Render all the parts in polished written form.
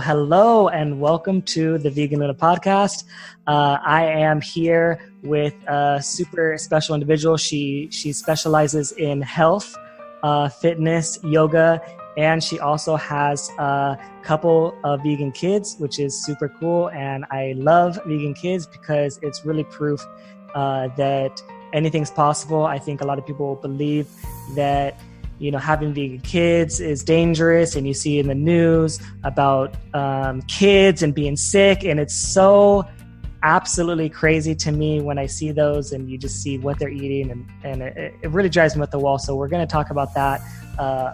Hello and welcome to the Vegan Luna podcast. I am here with a super special individual. She specializes in health, fitness, yoga, and she also has a couple of vegan kids, which is super cool. And I love vegan kids because it's really proof that anything's possible. I think a lot of people believe that having vegan kids is dangerous, and you see in the news about kids and being sick, and it's so absolutely crazy to me when I see those and you just see what they're eating, and it really drives me up the wall. So we're going to talk about that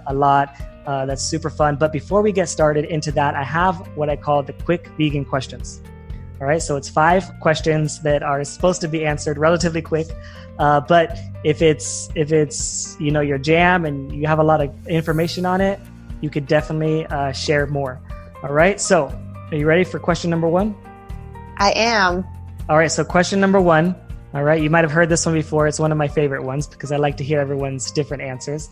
a lot. That's super fun. But before we get started into that, I have what I call the quick vegan questions. All right, so it's 5 questions that are supposed to be answered relatively quick. But if it's your jam and you have a lot of information on it, you could definitely share more. All right, so are you ready for question number 1? I am. All right, so question number 1. All right, you might have heard this one before. It's one of my favorite ones because I like to hear everyone's different answers.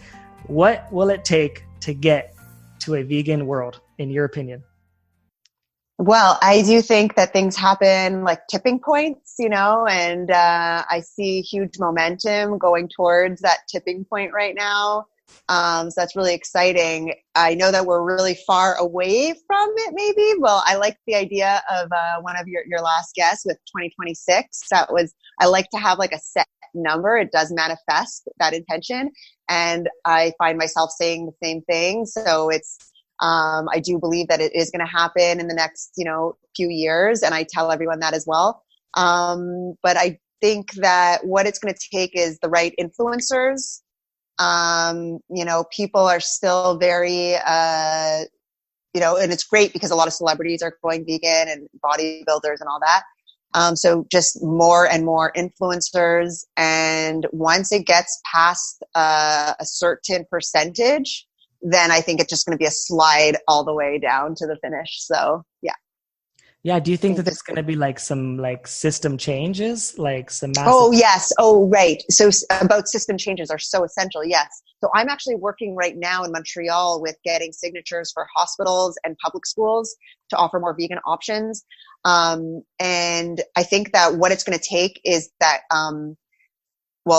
What will it take to get to a vegan world, in your opinion? Well, I do think that things happen like tipping points, and I see huge momentum going towards that tipping point right now. So that's really exciting. I know that we're really far away from it, maybe. Well, I like the idea of one of your last guests with 2026. I like to have like a set number. It does manifest that intention. And I find myself saying the same thing. So I do believe that it is going to happen in the next, few years. And I tell everyone that as well. But I think that what it's going to take is the right influencers. People are still very, and it's great because a lot of celebrities are going vegan and bodybuilders and all that. So just more and more influencers. And once it gets past a certain percentage, then I think it's just going to be a slide all the way down to the finish. So, yeah. Yeah. Do you think that there's going to be some system changes, like some massive? Oh, yes. Oh, right. So about system changes are so essential. Yes. So I'm actually working right now in Montreal with getting signatures for hospitals and public schools to offer more vegan options. And I think that what it's going to take is that,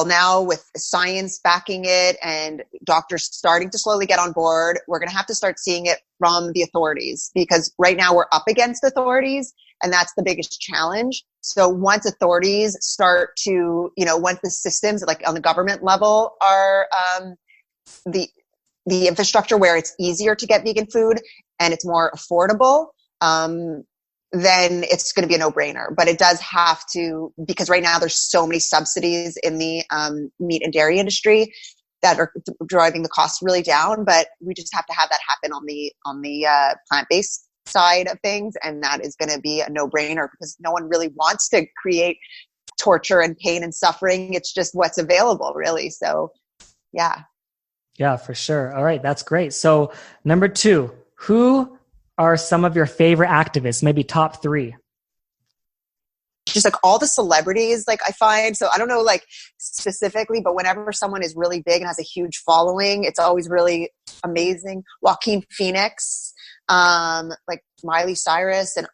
now with science backing it and doctors starting to slowly get on board, we're going to have to start seeing it from the authorities, because right now we're up against authorities, and that's the biggest challenge. So once authorities start to, once the systems like on the government level are the infrastructure where it's easier to get vegan food and it's more affordable, then it's going to be a no-brainer. But it does have to, because right now there's so many subsidies in the meat and dairy industry that are driving the costs really down. But we just have to have that happen on the plant-based side of things, and that is going to be a no-brainer because no one really wants to create torture and pain and suffering. It's just what's available, really. So, yeah. Yeah, for sure. All right, that's great. So, number 2, who are some of your favorite activists, maybe top 3? Just like all the celebrities, I find, so I don't know specifically, but whenever someone is really big and has a huge following, it's always really amazing. Joaquin Phoenix, Miley Cyrus, and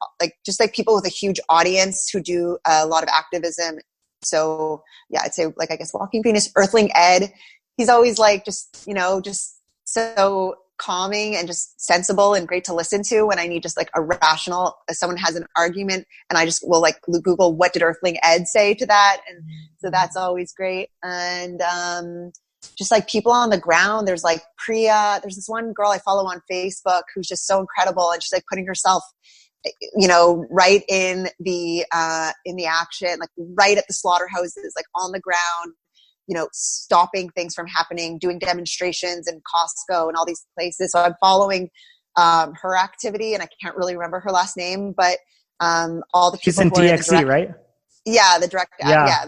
just people with a huge audience who do a lot of activism. So yeah, I'd say I guess Joaquin Phoenix, Earthling Ed. He's always just so calming and just sensible and great to listen to when I need just a rational, if someone has an argument, and I just will Google what did Earthling Ed say to that, and so that's always great. And just people on the ground, there's Priya, there's this one girl I follow on Facebook who's just so incredible, and she's putting herself right in the action, right at the slaughterhouses, on the ground, stopping things from happening, doing demonstrations in Costco and all these places. So I'm following her activity, and I can't really remember her last name, but all the people. She's in DXC, right? Yeah, the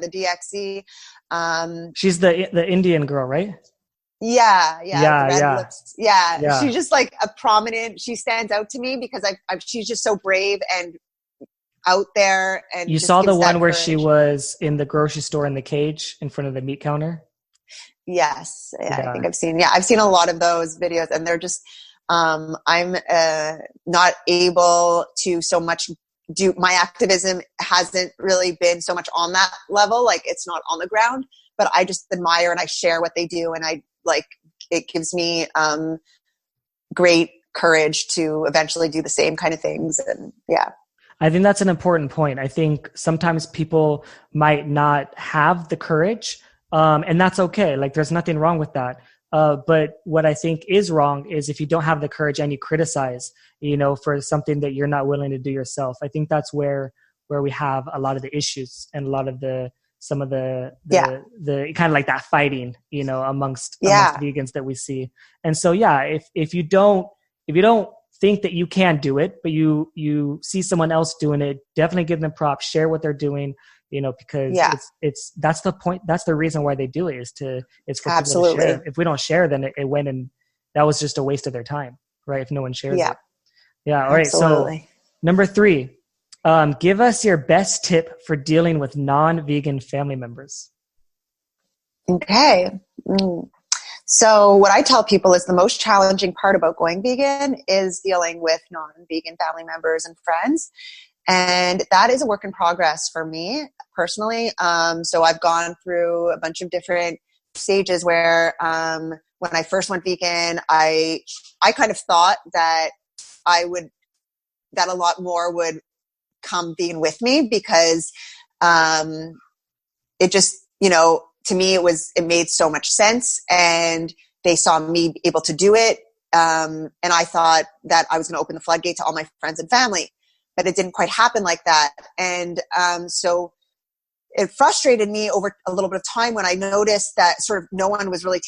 DXC. She's the Indian girl, right? Yeah. Lips. Yeah. She's just a prominent. She stands out to me because she's just so brave and out there. And you saw the one where she was in the grocery store in the cage in front of the meat counter? Yes. Yeah. I think I've seen a lot of those videos, and they're just, I'm not able to so much do my activism hasn't really been so much on that level. Like it's not on the ground, but I just admire and I share what they do. And I like, it gives me great courage to eventually do the same kind of things. And yeah. I think that's an important point. I think sometimes people might not have the courage, and that's okay. Like there's nothing wrong with that. But what I think is wrong is if you don't have the courage and you criticize, for something that you're not willing to do yourself. I think that's where we have a lot of the issues and a lot of some of the kind of like that fighting, amongst vegans that we see. And so, if you don't think that you can do it, but you see someone else doing it, definitely give them props, share what they're doing, because that's the point. That's the reason why they do it it's for Absolutely. People to share. If we don't share, then it went and that was just a waste of their time, right? If no one shares it. Yeah. All right. Absolutely. So number 3, give us your best tip for dealing with non-vegan family members. Okay. So what I tell people is the most challenging part about going vegan is dealing with non-vegan family members and friends. And that is a work in progress for me personally. So I've gone through a bunch of different stages where when I first went vegan, I kind of thought that that a lot more would come vegan with me because it just, to me, it made so much sense and they saw me able to do it. And I thought that I was going to open the floodgate to all my friends and family, but it didn't quite happen like that. And so it frustrated me over a little bit of time when I noticed that sort of no one was really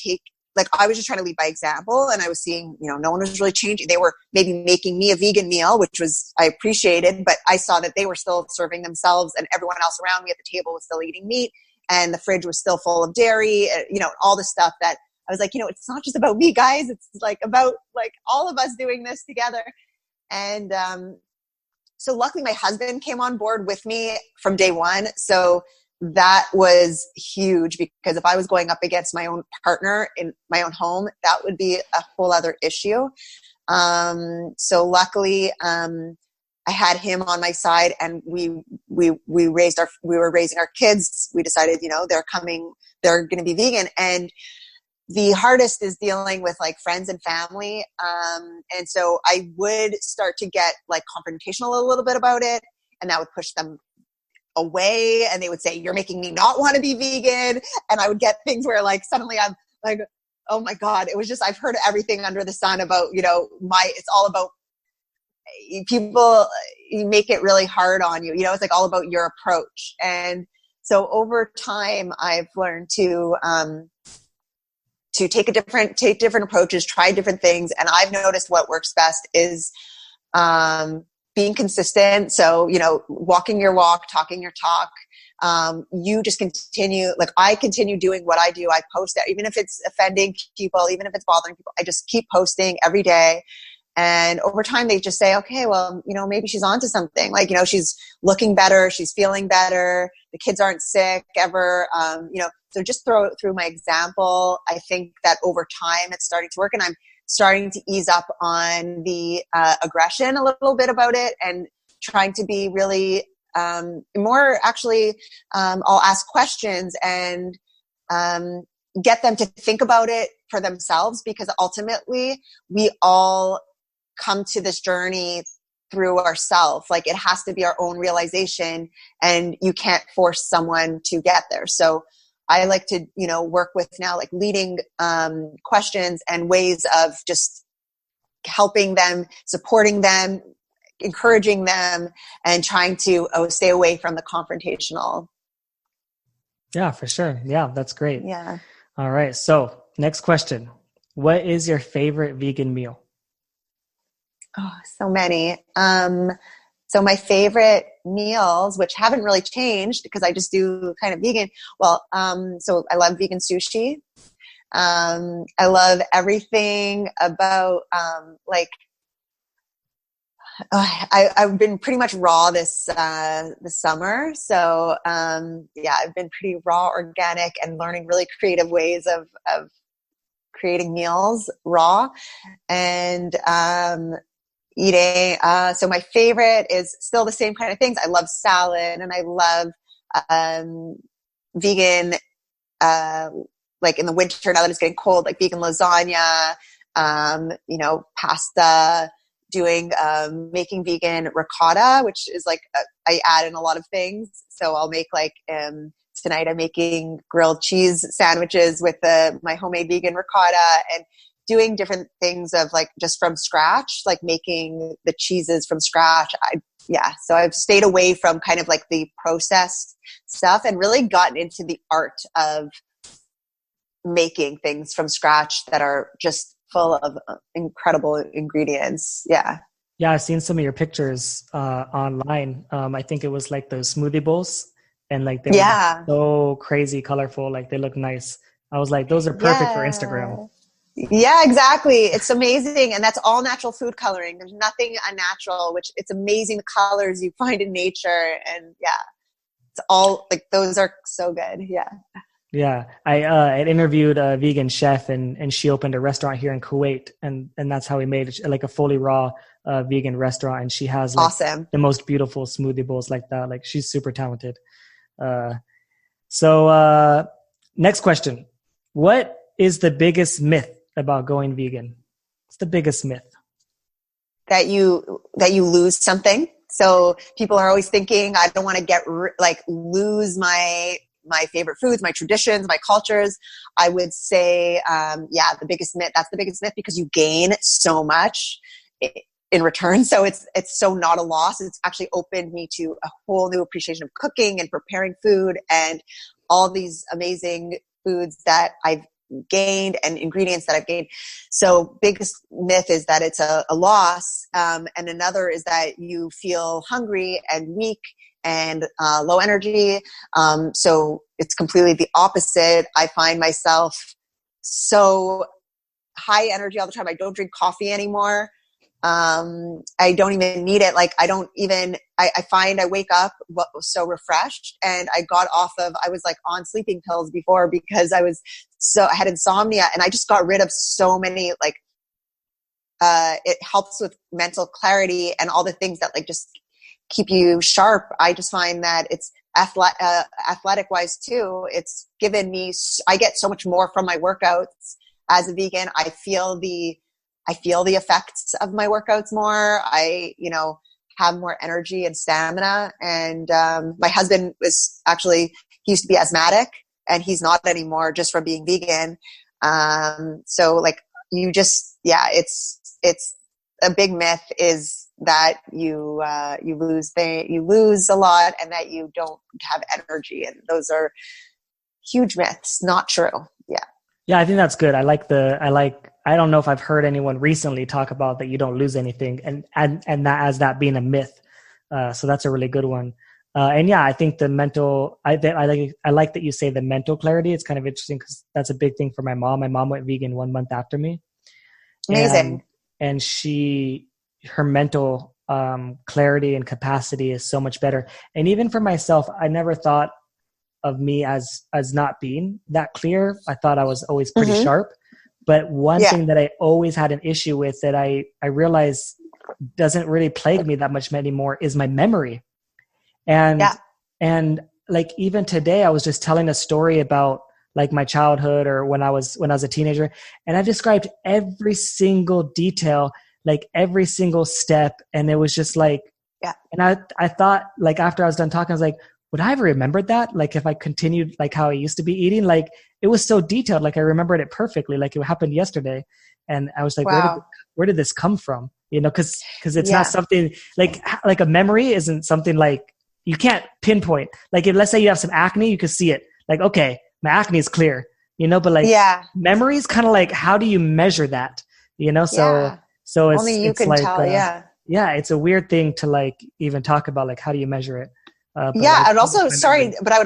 I was just trying to lead by example and I was seeing, no one was really changing. They were maybe making me a vegan meal, which I appreciated, but I saw that they were still serving themselves and everyone else around me at the table was still eating meat. And the fridge was still full of dairy, all the stuff that I was like, it's not just about me, guys. It's like about like all of us doing this together. And so luckily my husband came on board with me from day one. So that was huge because if I was going up against my own partner in my own home, that would be a whole other issue. So luckily, I had him on my side and we were raising our kids. We decided, they're going to be vegan. And the hardest is dealing with like friends and family. And so I would start to get like confrontational a little bit about it and that would push them away and they would say, you're making me not want to be vegan. And I would get things where like suddenly I'm like, oh my God, it was just, I've heard everything under the sun about, it's all about people, you make it really hard on you. It's like all about your approach. And so over time, I've learned to take different approaches, try different things. And I've noticed what works best is being consistent. So, walking your walk, talking your talk. You just continue, like I continue doing what I do. I post it, even if it's offending people, even if it's bothering people, I just keep posting every day. And over time they just say, okay, well, maybe she's onto something. Like, she's looking better. She's feeling better. The kids aren't sick ever. So just through my example, I think that over time it's starting to work and I'm starting to ease up on the aggression a little bit about it and trying to be really more actually, I'll ask questions and get them to think about it for themselves because ultimately we all come to this journey through ourselves. Like it has to be our own realization and you can't force someone to get there. So I like to, work with now like leading questions and ways of just helping them, supporting them, encouraging them, and trying to stay away from the confrontational. Yeah, for sure. Yeah, that's great. Yeah. All right. So next question. What is your favorite vegan meal? Oh, so many. So my favorite meals, which haven't really changed because I just do kind of vegan. Well, so I love vegan sushi. I love everything about, I've been pretty much raw this summer. So, I've been pretty raw, organic and learning really creative ways of creating meals raw and eating. So my favorite is still the same kind of things. I love salad and I love vegan, like in the winter, now that it's getting cold, like vegan lasagna, pasta, making vegan ricotta, which is like, I add in a lot of things. So I'll make like, tonight I'm making grilled cheese sandwiches with my homemade vegan ricotta, and doing different things of like just from scratch, like making the cheeses from scratch. So I've stayed away from kind of like the processed stuff and really gotten into the art of making things from scratch that are just full of incredible ingredients. Yeah. Yeah, I've seen some of your pictures online. I think it was like those smoothie bowls, and like they were so crazy colorful, like they look nice. I was like, those are perfect for Instagram. Yeah, exactly. It's amazing. And that's all natural food coloring. There's nothing unnatural, which it's amazing the colors you find in nature. And yeah, it's all like, those are so good. Yeah. Yeah. I interviewed a vegan chef and she opened a restaurant here in Kuwait, and that's how we made it, like a fully raw vegan restaurant. And she has like awesome, the most beautiful smoothie bowls like that. Like she's super talented. So next question. What is the biggest myth about going vegan? What's the biggest myth? That you lose something. So people are always thinking, I don't want to lose my favorite foods, my traditions, my cultures. I would say, the biggest myth, that's the biggest myth, because you gain so much in return. So it's so not a loss. It's actually opened me to a whole new appreciation of cooking and preparing food and all these amazing foods that I've gained and ingredients that I've gained. So biggest myth is that it's a loss. And another is that you feel hungry and weak and low energy. So it's completely the opposite. I find myself so high energy all the time. I don't drink coffee anymore. I don't even need it. Like I find I wake up so refreshed, and I was like on sleeping pills before because I had insomnia, and I just got rid of so many, like, it helps with mental clarity and all the things that like just keep you sharp. I just find that it's athletic wise too. It's given me, I get so much more from my workouts as a vegan. I feel the effects of my workouts more. I, have more energy and stamina. And my husband he used to be asthmatic, and he's not anymore just from being vegan. So like it's a big myth is that you lose a lot and that you don't have energy. And those are huge myths. Not true. Yeah. Yeah, I think that's good. I don't know if I've heard anyone recently talk about that you don't lose anything, and that as that being a myth. So that's a really good one. And yeah, I think the mental, I like that you say the mental clarity. It's kind of interesting because that's a big thing for my mom. My mom went vegan 1 month after me. Amazing. And her mental clarity and capacity is so much better. And even for myself, I never thought of me as not being that clear. I thought I was always pretty sharp. But one thing that I always had an issue with that I realized doesn't really plague me that much anymore is my memory. And like even today, I was just telling a story about like my childhood or when I was a teenager, and I described every single detail, like every single step. And it was just like, and I thought, like, after I was done talking, I was like, would I have remembered that? Like if I continued like how I used to be eating, like it was so detailed, like I remembered it perfectly, like it happened yesterday. And I was like, wow. where did this come from? Cause it's not something like a memory isn't something like you can't pinpoint. Like if, let's say you have some acne, you can see it like, okay, my acne is clear, but like memory is kind of like, how do you measure that? So it's only you can like, tell. It's a weird thing to like even talk about, like, how do you measure it? And also, but I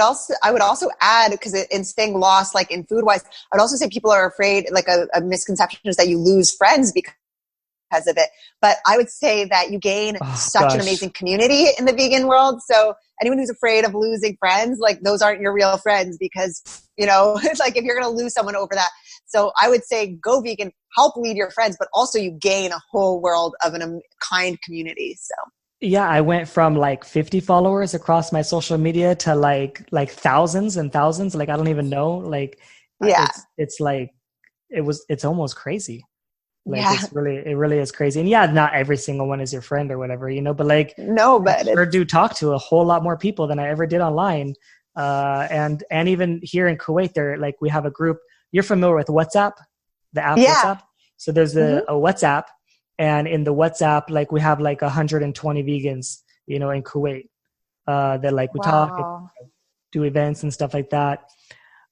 would also add, because in saying loss, like in food wise, I'd also say people are afraid, like a misconception is that you lose friends because of it. But I would say that you gain an amazing community in the vegan world. So anyone who's afraid of losing friends, like those aren't your real friends, because, it's like if you're going to lose someone over that. So I would say go vegan, help lead your friends, but also you gain a whole world of a kind community. So Yeah, I went from like 50 followers across my social media to like thousands and thousands. Like I don't even know. Like yeah. it's like it's almost crazy. Like Yeah. it really is crazy. And yeah, not every single one is your friend or whatever, but like No, I but sure do talk to a whole lot more people than I ever did online. And even here in Kuwait, like we have a group. You're familiar with WhatsApp, the app yeah. WhatsApp? So there's a WhatsApp, and in the WhatsApp, like we have like 120 vegans, in Kuwait, that like we talk and Wow. do events and stuff like that.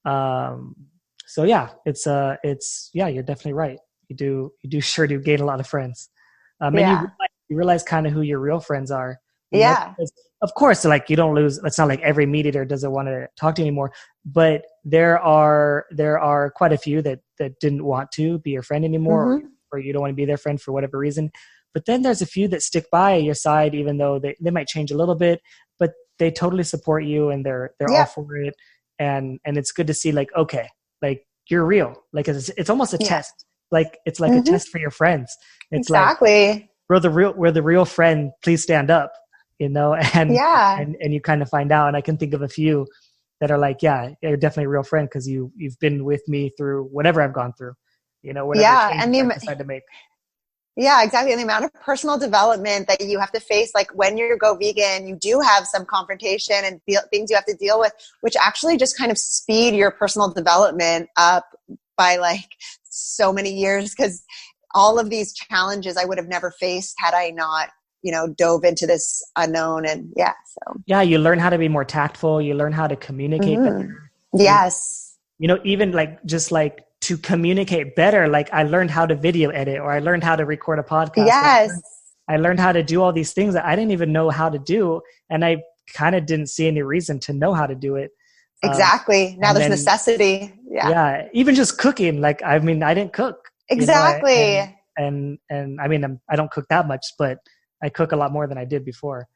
So yeah, yeah, you're definitely right. You do sure do gain a lot of friends. And Yeah. you realize kind of who your real friends are, Yeah. because of course, like you don't lose, it's not like every meat eater doesn't want to talk to you anymore, but there are quite a few that didn't want to be your friend anymore, or you don't want to be their friend for whatever reason. But then there's a few that stick by your side, even though they might change a little bit, but they totally support you and they're all for it. And it's good to see, like, okay, like you're real. Like it's almost a test. Like it's like a test for your friends. It's exactly. Like we're the real friend, please stand up, and and you kind of find out. And I can think of a few that are like, yeah, you're definitely a real friend because you've been with me through whatever I've gone through, whatever changes I decide to make. Yeah, exactly. And the amount of personal development that you have to face, like when you go vegan, you do have some confrontation and things you have to deal with, which actually just kind of speed your personal development up by like so many years. Because all of these challenges I would have never faced had I not, dove into this unknown. And yeah, you learn how to be more tactful. You learn how to communicate better. Yes. Even like just like to communicate better. Like I learned how to video edit, or I learned how to record a podcast. Yes. I learned how to do all these things that I didn't even know how to do. And I kind of didn't see any reason to know how to do it. Exactly. Now there's necessity. Yeah. Yeah. Even just cooking. Like, I mean, I didn't cook. Exactly. And I mean, I don't cook that much, but I cook a lot more than I did before.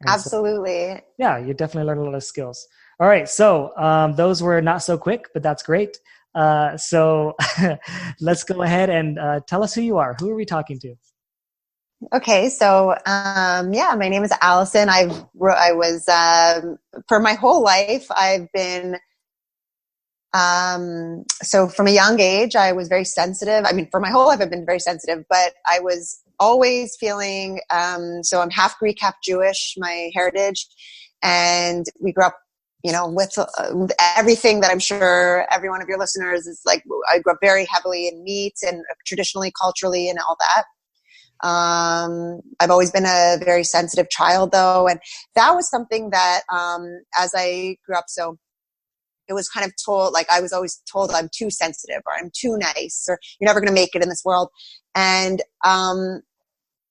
And absolutely. So, yeah, you definitely learn a lot of skills. All right. So those were not so quick, but that's great. So let's go ahead and tell us who you are. Who are we talking to? Okay. So, my name is Allison. I was, for my whole life, I've been, so from a young age, I was very sensitive. I mean, for my whole life, I've been very sensitive, but I was always feeling, so I'm half Greek, half Jewish, my heritage. And we grew up, with everything that I'm sure every one of your listeners is like, I grew up very heavily in meat and traditionally, culturally, and all that. I've always been a very sensitive child though. And that was something that, as I grew up, so it was kind of told, like I was always told I'm too sensitive or I'm too nice or you're never going to make it in this world. And,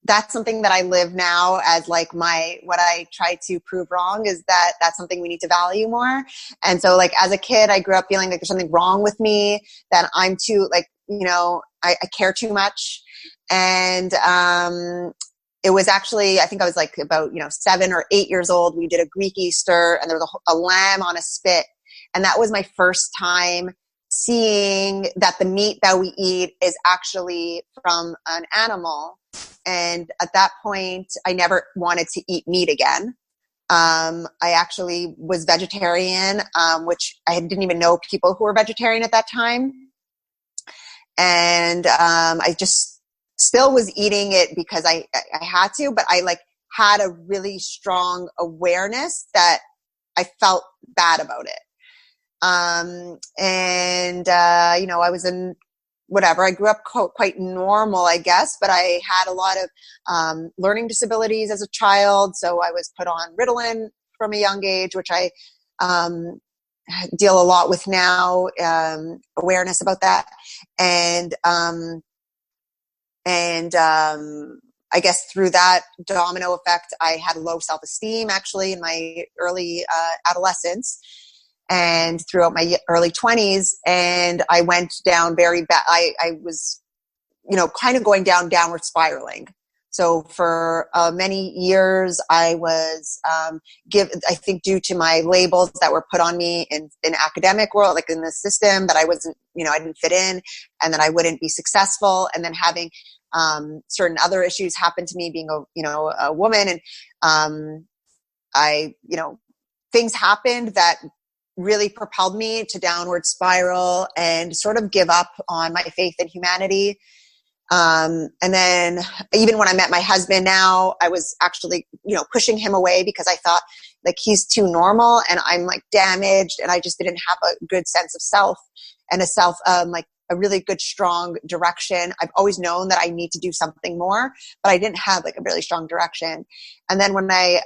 that's something that I live now as like what I try to prove wrong is that that's something we need to value more. And so like as a kid, I grew up feeling like there's something wrong with me, that I'm too like, I care too much. And, it was actually, I think I was like about, 7 or 8 years old. We did a Greek Easter and there was a lamb on a spit. And that was my first time seeing that the meat that we eat is actually from an animal. And at that point, I never wanted to eat meat again. I actually was vegetarian, which I didn't even know people who were vegetarian at that time. And I just still was eating it because I had to, but I like had a really strong awareness that I felt bad about it. I was in whatever, I grew up quite normal, I guess, but I had a lot of learning disabilities as a child. So I was put on Ritalin from a young age, which I deal a lot with now, awareness about that. And I guess through that domino effect, I had low self-esteem actually in my early adolescence and throughout my early 20s. And I went down very bad. I was, kind of going downward spiraling. So for many years, I was I think due to my labels that were put on me in academic world, like in the system, that I wasn't, I didn't fit in, and that I wouldn't be successful. And then having certain other issues happen to me, being a woman, and things happened that really propelled me to downward spiral and sort of give up on my faith in humanity. And then even when I met my husband now, I was actually, pushing him away because I thought like he's too normal and I'm like damaged, and I just didn't have a good sense of self and like a really good, strong direction. I've always known that I need to do something more, but I didn't have like a really strong direction. And then when it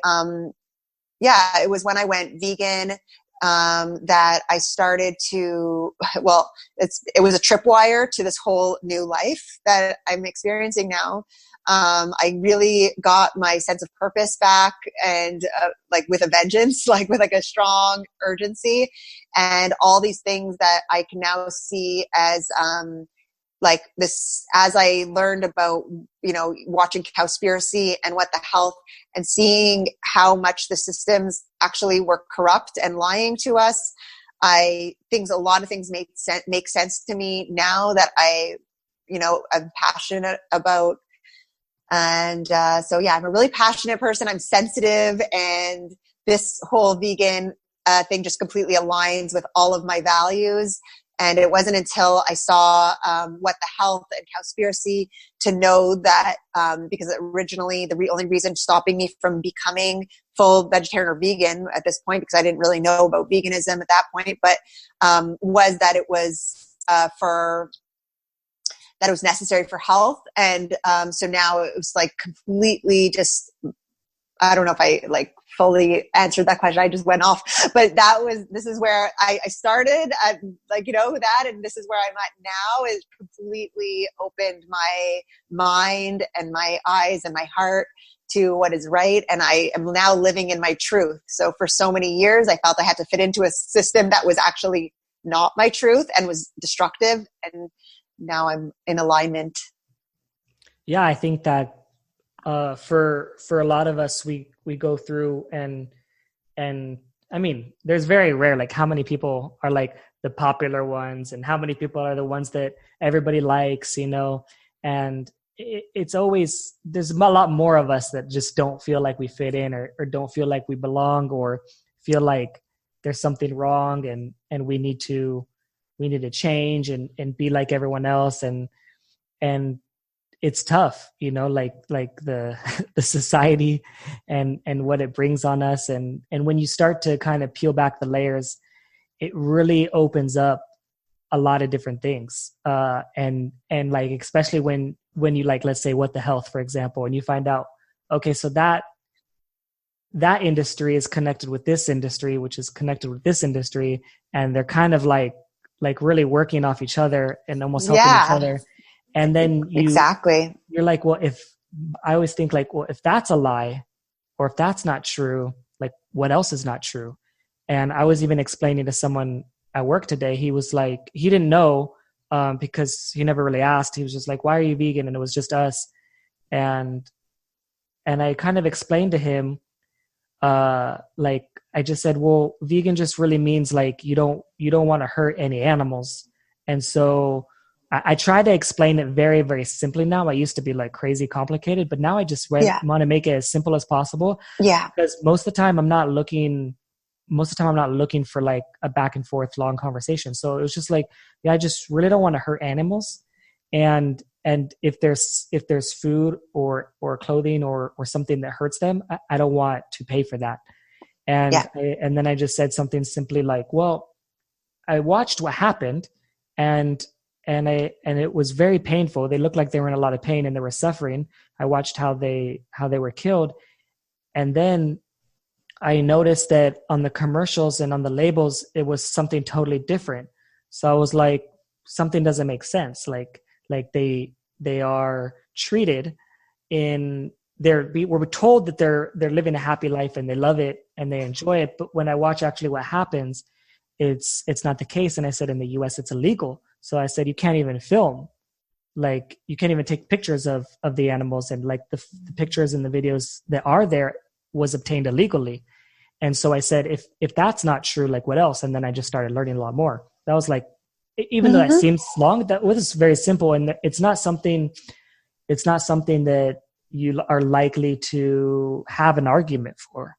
was when I went vegan, that I started to, it was a tripwire to this whole new life that I'm experiencing now. I really got my sense of purpose back, and like with a vengeance, like with like a strong urgency, and all these things that I can now see as like this, as I learned about, watching Cowspiracy and What the Health, and seeing how much the systems actually were corrupt and lying to us. A lot of things make sense to me now that I'm passionate about. And I'm a really passionate person. I'm sensitive, and this whole vegan thing just completely aligns with all of my values. And it wasn't until I saw What the Health and Cowspiracy to know that, because originally the only reason stopping me from becoming full vegetarian or vegan at this point, because I didn't really know about veganism at that point, but was that it was that it was necessary for health. And so now it was like completely just, I don't know if I like fully answered that question. I just went off, but this is where I started at, like, that. And this is where I'm at now. Is completely opened my mind and my eyes and my heart to what is right. And I am now living in my truth. So for so many years, I felt I had to fit into a system that was actually not my truth and was destructive. And now I'm in alignment. Yeah, I think that for a lot of us, we go through and I mean, there's very rare, like how many people are like the popular ones and how many people are the ones that everybody likes, and it's always, there's a lot more of us that just don't feel like we fit in, or don't feel like we belong, or feel like there's something wrong, and we need to change and be like everyone else. And it's tough, like the the society and what it brings on us. And when you start to kind of peel back the layers, it really opens up a lot of different things. And like, especially when you, like, let's say What the Health, for example, and you find out, okay, so that industry is connected with this industry, which is connected with this industry. And they're kind of like really working off each other and almost helping each other. And then you're like, well, I always think like, well, if that's a lie, or if that's not true, like what else is not true? And I was even explaining to someone at work today, he was like, he didn't know, because he never really asked. He was just like, why are you vegan? And it was just us. And I kind of explained to him, like, I just said, well, vegan just really means like, you don't want to hurt any animals. And so I try to explain it very, very simply now. I used to be like crazy complicated, but now I just want to make it as simple as possible. Yeah. Because most of the time I'm not looking for like a back and forth long conversation. So it was just like, I just really don't want to hurt animals. And if there's food or clothing or something that hurts them, I don't want to pay for that. And and then I just said something simply like, well, I watched what happened, and it was very painful. They looked like they were in a lot of pain and they were suffering. I watched how they were killed. And then I noticed that on the commercials and on the labels, it was something totally different. So I was like, something doesn't make sense. Like they are treated we're told that they're living a happy life and they love it and they enjoy it. But when I watch actually what happens, it's not the case. And I said, in the US, it's illegal. So I said, you can't even film like you can't even take pictures of the animals, and like the pictures and the videos that are there was obtained illegally. And so I said, if that's not true, like what else? And then I just started learning a lot more. That was like, even though that seems long, that was very simple, and it's not something that you are likely to have an argument for,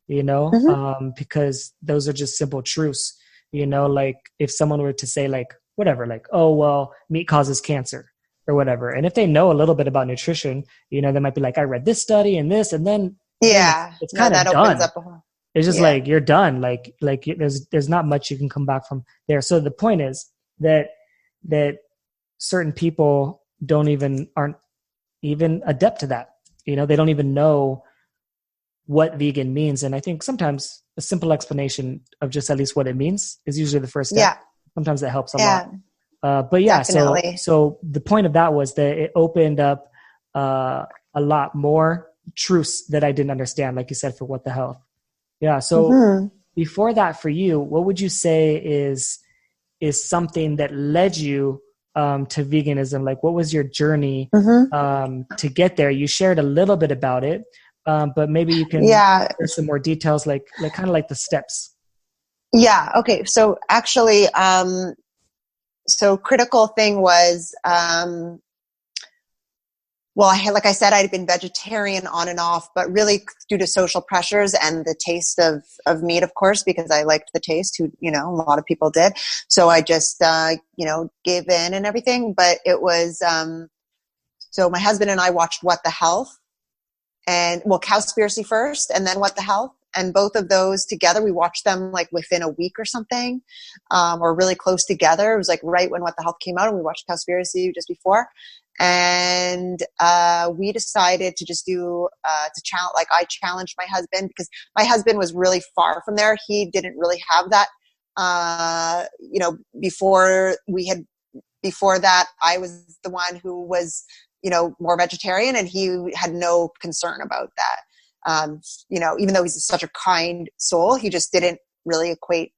because those are just simple truths. Like if someone were to say like whatever, like, oh well, meat causes cancer or whatever, and if they know a little bit about nutrition, they might be like, I read this study and this, and then it's kind of done. It's just like you're done. Like there's not much you can come back from there. So the point is that certain people aren't even adept to that. They don't even know what vegan means. And I think sometimes a simple explanation of just at least what it means is usually the first step. Yeah. Sometimes that helps a lot. But yeah, definitely. So the point of that was that it opened up a lot more truths that I didn't understand, like you said, for What the Health. Yeah. So before that, for you, what would you say is something that led you to veganism? Like, what was your journey to get there? You shared a little bit about it, but maybe you can share some more details, like kind of like the steps. Yeah. Okay. So actually, so critical thing was, well, like I said, I'd been vegetarian on and off, but really due to social pressures and the taste of meat, of course, because I liked the taste, a lot of people did. So I just, gave in and everything. But it was, so my husband and I watched What the Health, and Cowspiracy first and then What the Health. And both of those together, we watched them like within a week or something, or really close together. It was like right when What the Health came out, and we watched Cowspiracy just before. And we decided to just do I challenged my husband, because my husband was really far from there. He didn't really have that. Before that, I was the one who was more vegetarian, and he had no concern about that. Even though he's such a kind soul, he just didn't really equate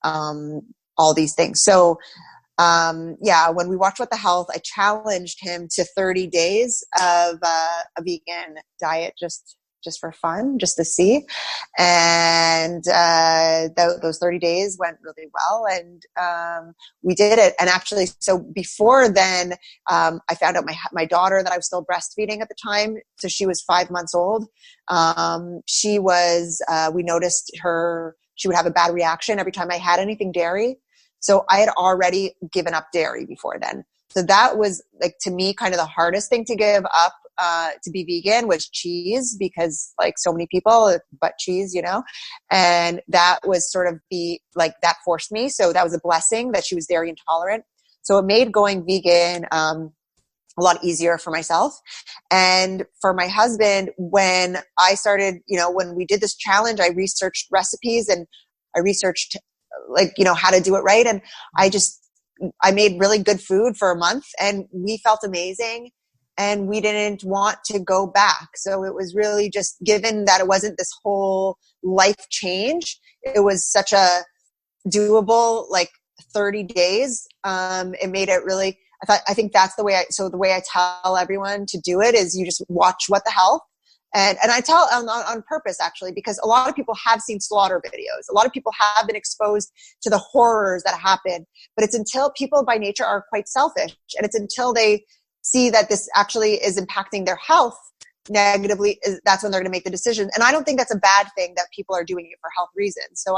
all these things. So when we watched What the Health, I challenged him to 30 days of a vegan diet, just for fun, just to see. And those 30 days went really well, and we did it. And actually, so before then, I found out my daughter, that I was still breastfeeding at the time, so she was 5 months old. We noticed she would have a bad reaction every time I had anything dairy. So I had already given up dairy before then. So that was, like, to me, kind of the hardest thing to give up to be vegan was cheese, because like so many people, but cheese, and that was sort of that forced me. So that was a blessing that she was dairy intolerant. So it made going vegan a lot easier for myself. And for my husband, when I started, when we did this challenge, I researched recipes, and I researched how to do it right. And I made really good food for a month, and we felt amazing, and we didn't want to go back. So it was really just, given that it wasn't this whole life change, it was such a doable, 30 days. It made it really, I think that's the way the way I tell everyone to do it is you just watch What the Health. And I tell on purpose, actually, because a lot of people have seen slaughter videos. A lot of people have been exposed to the horrors that happen. But it's until people by nature are quite selfish, and it's until they see that this actually is impacting their health negatively, that's when they're going to make the decision. And I don't think that's a bad thing that people are doing it for health reasons. So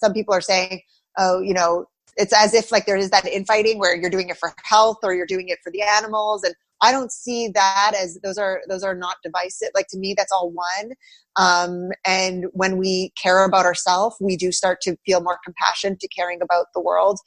some people are saying, oh, it's as if there is that infighting where you're doing it for health or you're doing it for the animals. And I don't see that as those are not divisive. To me, that's all one. And when we care about ourselves, we do start to feel more compassion to caring about the world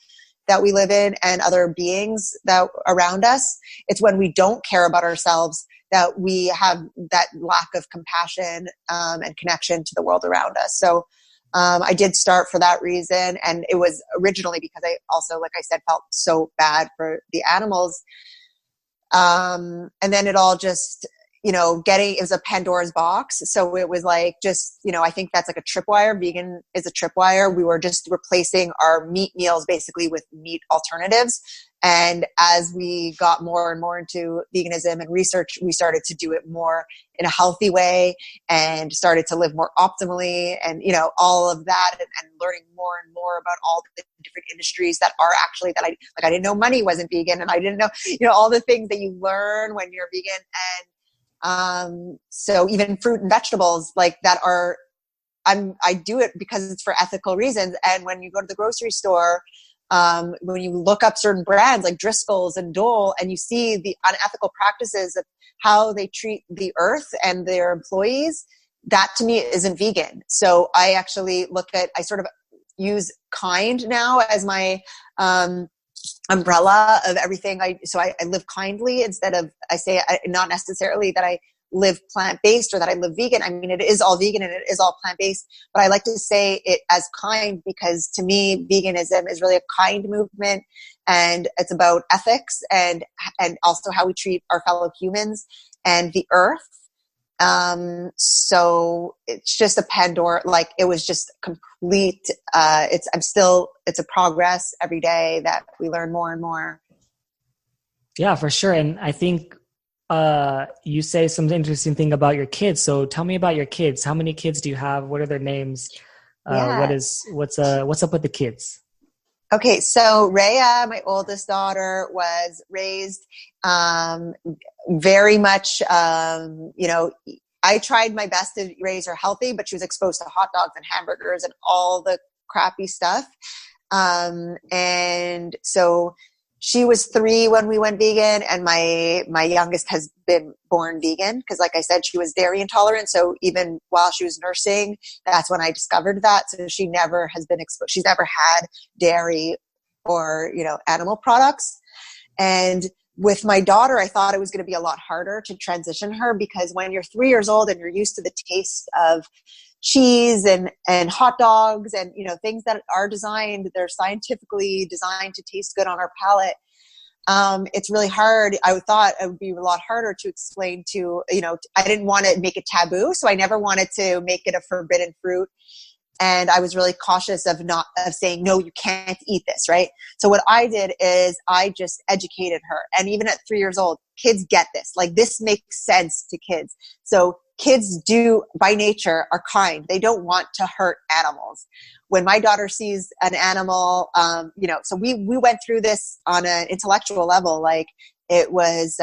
that we live in and other beings that around us. It's when we don't care about ourselves that we have that lack of compassion and connection to the world around us. So I did start for that reason. And it was originally because I also, like I said, felt so bad for the animals. And then it all just, it was a Pandora's box. So it was like, just, I think that's like a tripwire. Vegan is a tripwire. We were just replacing our meat meals basically with meat alternatives. And as we got more and more into veganism and research, we started to do it more in a healthy way and started to live more optimally and, all of that, and learning more and more about all the different industries that are actually I didn't know money wasn't vegan, and I didn't know, all the things that you learn when you're vegan. And so even fruit and vegetables I do it because it's for ethical reasons. And when you go to the grocery store, when you look up certain brands like Driscoll's and Dole, and you see the unethical practices of how they treat the earth and their employees, that to me isn't vegan. So I actually I sort of use kind now as my umbrella of everything. I live kindly instead of, not necessarily that I live plant-based or that I live vegan. I mean, it is all vegan and it is all plant-based, but I like to say it as kind because to me, veganism is really a kind movement, and it's about ethics and also how we treat our fellow humans and the earth. So it's just a Pandora, it was just complete, it's a progress every day that we learn more and more. Yeah, for sure. And I think, you say some interesting thing about your kids. So tell me about your kids. How many kids do you have? What are their names? What's up with the kids? Okay. So Rhea, my oldest daughter, was raised, very much, I tried my best to raise her healthy, but she was exposed to hot dogs and hamburgers and all the crappy stuff. And so she was 3 when we went vegan, and my youngest has been born vegan because, like I said, she was dairy intolerant. So even while she was nursing, that's when I discovered that. So she never has been exposed. She's never had dairy or, animal products. And with my daughter, I thought it was going to be a lot harder to transition her because when you're 3 years old and you're used to the taste of cheese and hot dogs and, things that are they're scientifically designed to taste good on our palate. It's really hard. I thought it would be a lot harder to explain to, I didn't want to make it taboo. So I never wanted to make it a forbidden fruit. And I was really cautious of saying, no, you can't eat this. Right. So what I did is I just educated her. And even at 3 years old, kids get this. This makes sense to kids. So kids by nature are kind. They don't want to hurt animals. When my daughter sees an animal, so we went through this on an intellectual level. It was,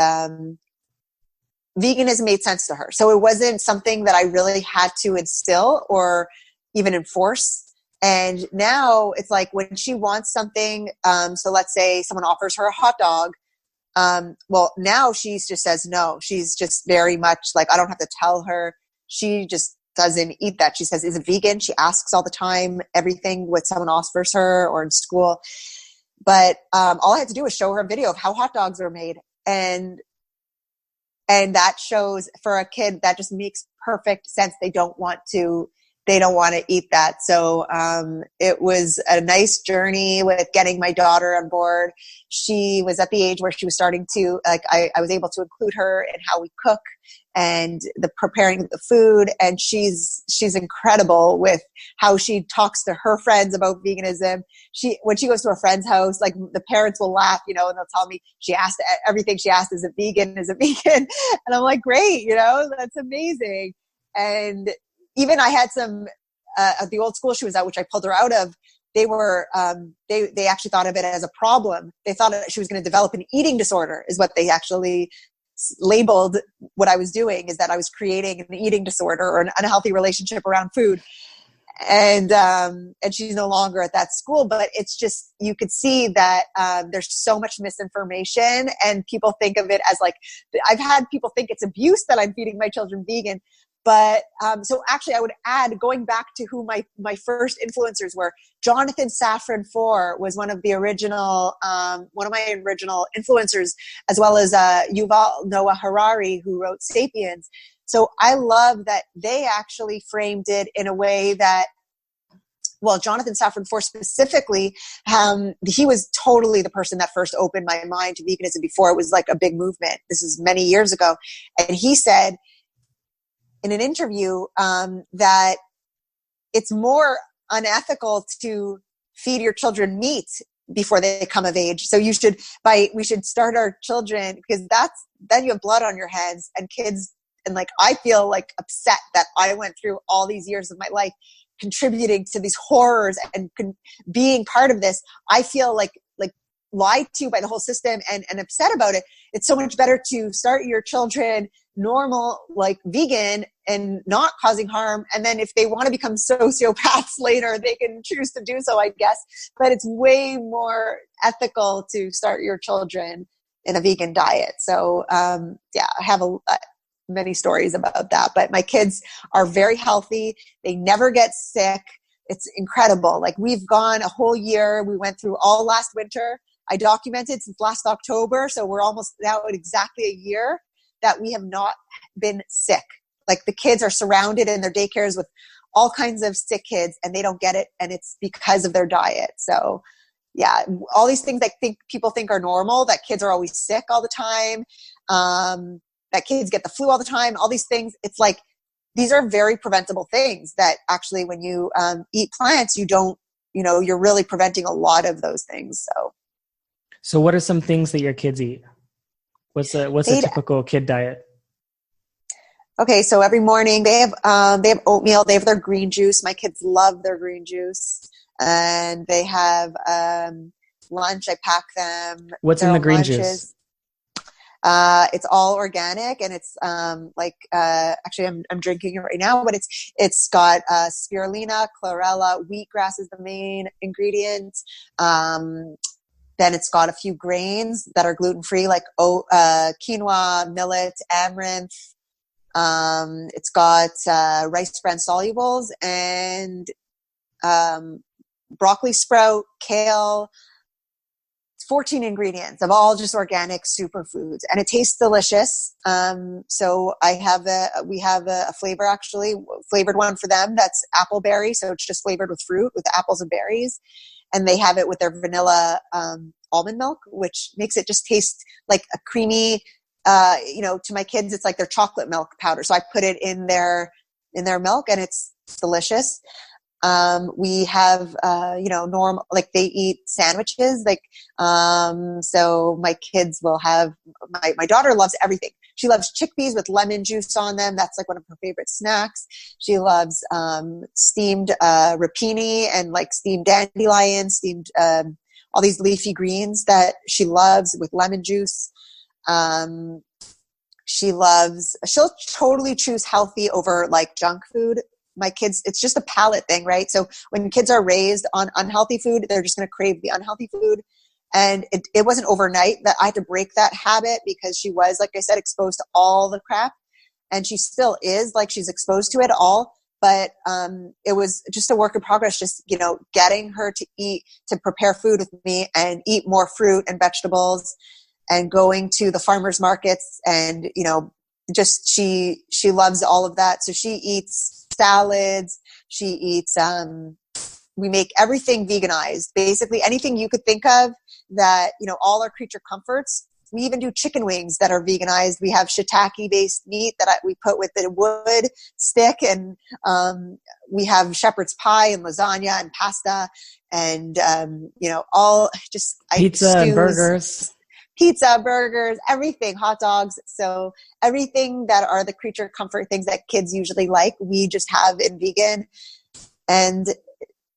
veganism made sense to her. So it wasn't something that I really had to instill or even enforce. And now it's when she wants something, so let's say someone offers her a hot dog. Well, now she just says no. She's just very much I don't have to tell her. She just doesn't eat that. She says, is it vegan? She asks all the time, everything what someone offers her or in school. But all I had to do was show her a video of how hot dogs are made. And that shows for a kid, that just makes perfect sense. They don't want to eat that. So it was a nice journey with getting my daughter on board. She was at the age where she was starting to, I was able to include her in how we cook and the preparing the food. And she's incredible with how she talks to her friends about veganism. When she goes to a friend's house, the parents will laugh, and they'll tell me everything she asked, is it vegan? Is it vegan? And I'm like, great, that's amazing. And even I had some, at the old school she was at, which I pulled her out of, they were, they actually thought of it as a problem. They thought she was going to develop an eating disorder is what they actually labeled what I was doing, is that I was creating an eating disorder or an unhealthy relationship around food. And she's no longer at that school, but it's just, you could see that, there's so much misinformation and people think of it as I've had people think it's abuse that I'm feeding my children vegan. But, so actually I would add, going back to who my first influencers were, Jonathan Safran Foer was one of my original influencers, as well as, Yuval Noah Harari, who wrote Sapiens. So I love that they actually framed it in a way that Jonathan Safran Foer specifically, he was totally the person that first opened my mind to veganism before it was like a big movement. This is many years ago. And he said in an interview that it's more unethical to feed your children meat before they come of age. So we should start our children, because then you have blood on your hands and kids. And like, I feel like upset that I went through all these years of my life contributing to these horrors and being part of this. I feel like lied to by the whole system and upset about it. It's so much better to start your children normal, like vegan and not causing harm. And then if they want to become sociopaths later, they can choose to do so, I guess. But it's way more ethical to start your children in a vegan diet. So I have many stories about that. But my kids are very healthy. They never get sick. It's incredible. Like, we've gone a whole year. We went through all last winter. I documented since last October. So we're almost now at exactly a year that we have not been sick. Like, the kids are surrounded in their daycares with all kinds of sick kids and they don't get it. And it's because of their diet. So yeah, all these things that people think are normal, that kids are always sick all the time, that kids get the flu all the time, all these things. It's like, these are very preventable things that actually when you eat plants, you're really preventing a lot of those things. So what are some things that your kids eat? What's a typical kid diet? Okay, so every morning they have oatmeal. They have their green juice. My kids love their green juice, and they have lunch. I pack them. What's in the green juice? It's all organic, and it's actually I'm drinking it right now, but it's got spirulina, chlorella, wheatgrass is the main ingredient. Then it's got a few grains that are gluten-free, like quinoa, millet, amaranth. It's got rice bran solubles and broccoli sprout, kale. 14 ingredients of all just organic superfoods, and it tastes delicious. So we have a flavor, actually flavored one for them. That's appleberry. So it's just flavored with fruit, with apples and berries. And they have it with their vanilla almond milk, which makes it just taste like a creamy, to my kids, it's like their chocolate milk powder. So I put it in their milk, and it's delicious. We have, normal, like they eat sandwiches, so my kids will have, my daughter loves everything. She loves chickpeas with lemon juice on them. That's like one of her favorite snacks. She loves, steamed, rapini and like steamed dandelion, steamed, all these leafy greens that she loves with lemon juice. She'll totally choose healthy over like junk food. My kids, it's just a palate thing, right? So when kids are raised on unhealthy food, they're just going to crave the unhealthy food. And it wasn't overnight that I had to break that habit, because she was, like I said, exposed to all the crap, and she still is, like, she's exposed to it all. But it was just a work in progress, just, getting her to prepare food with me and eat more fruit and vegetables, and going to the farmers markets, and, just she loves all of that. So she eats salads. She eats, we make everything veganized. Basically anything you could think of that, all our creature comforts. We even do chicken wings that are veganized. We have shiitake based meat that we put with the wood stick, and we have shepherd's pie and lasagna and pasta and, all just pizza and burgers. Pizza, burgers, everything, hot dogs. So everything that are the creature comfort things that kids usually like, we just have in vegan. And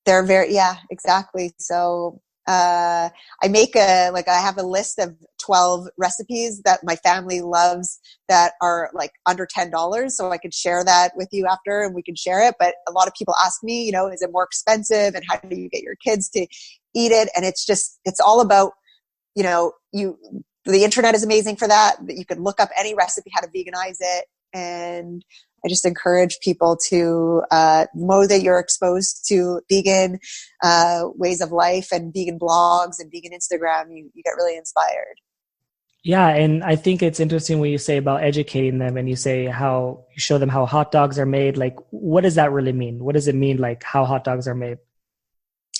they're exactly. So I have a list of 12 recipes that my family loves that are like under $10. So I could share that with you after, and we can share it. But a lot of people ask me, is it more expensive, and how do you get your kids to eat it? And it's all about, the internet is amazing for that. You can look up any recipe, how to veganize it. And I just encourage people to know that you're exposed to vegan ways of life and vegan blogs and vegan Instagram. You get really inspired. Yeah. And I think it's interesting when you say about educating them, and you say how you show them how hot dogs are made. Like, what does that really mean? What does it mean, like how hot dogs are made?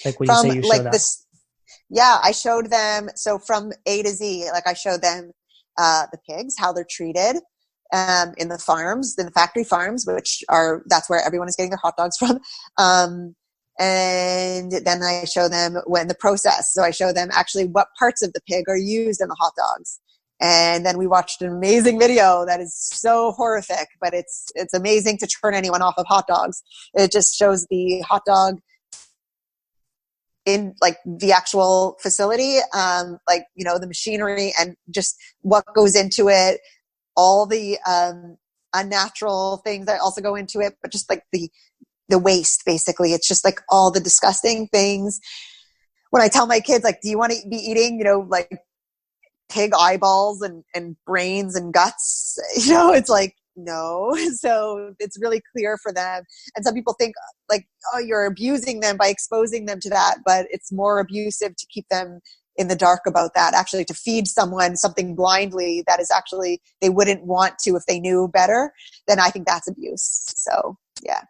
Like when you say From you show like that? this, yeah, I showed them. So from A to Z, like I showed them the pigs, how they're treated in the farms, in the factory farms, that's where everyone is getting their hot dogs from. And then I show them when the process. So I show them actually what parts of the pig are used in the hot dogs. And then we watched an amazing video that is so horrific, but it's amazing to turn anyone off of hot dogs. It just shows the hot dog in like the actual facility, like, you know, the machinery and just what goes into it, all the unnatural things that also go into it, but just like the waste, basically. It's just like all the disgusting things. When I tell my kids, like, do you want to be eating, you know, like pig eyeballs and brains and guts? You know, it's like, no. So it's really clear for them. And some people think like, oh, you're abusing them by exposing them to that, but it's more abusive to keep them in the dark about that. Actually, to feed someone something blindly that is actually, they wouldn't want to if they knew better, then I think that's abuse. So yeah.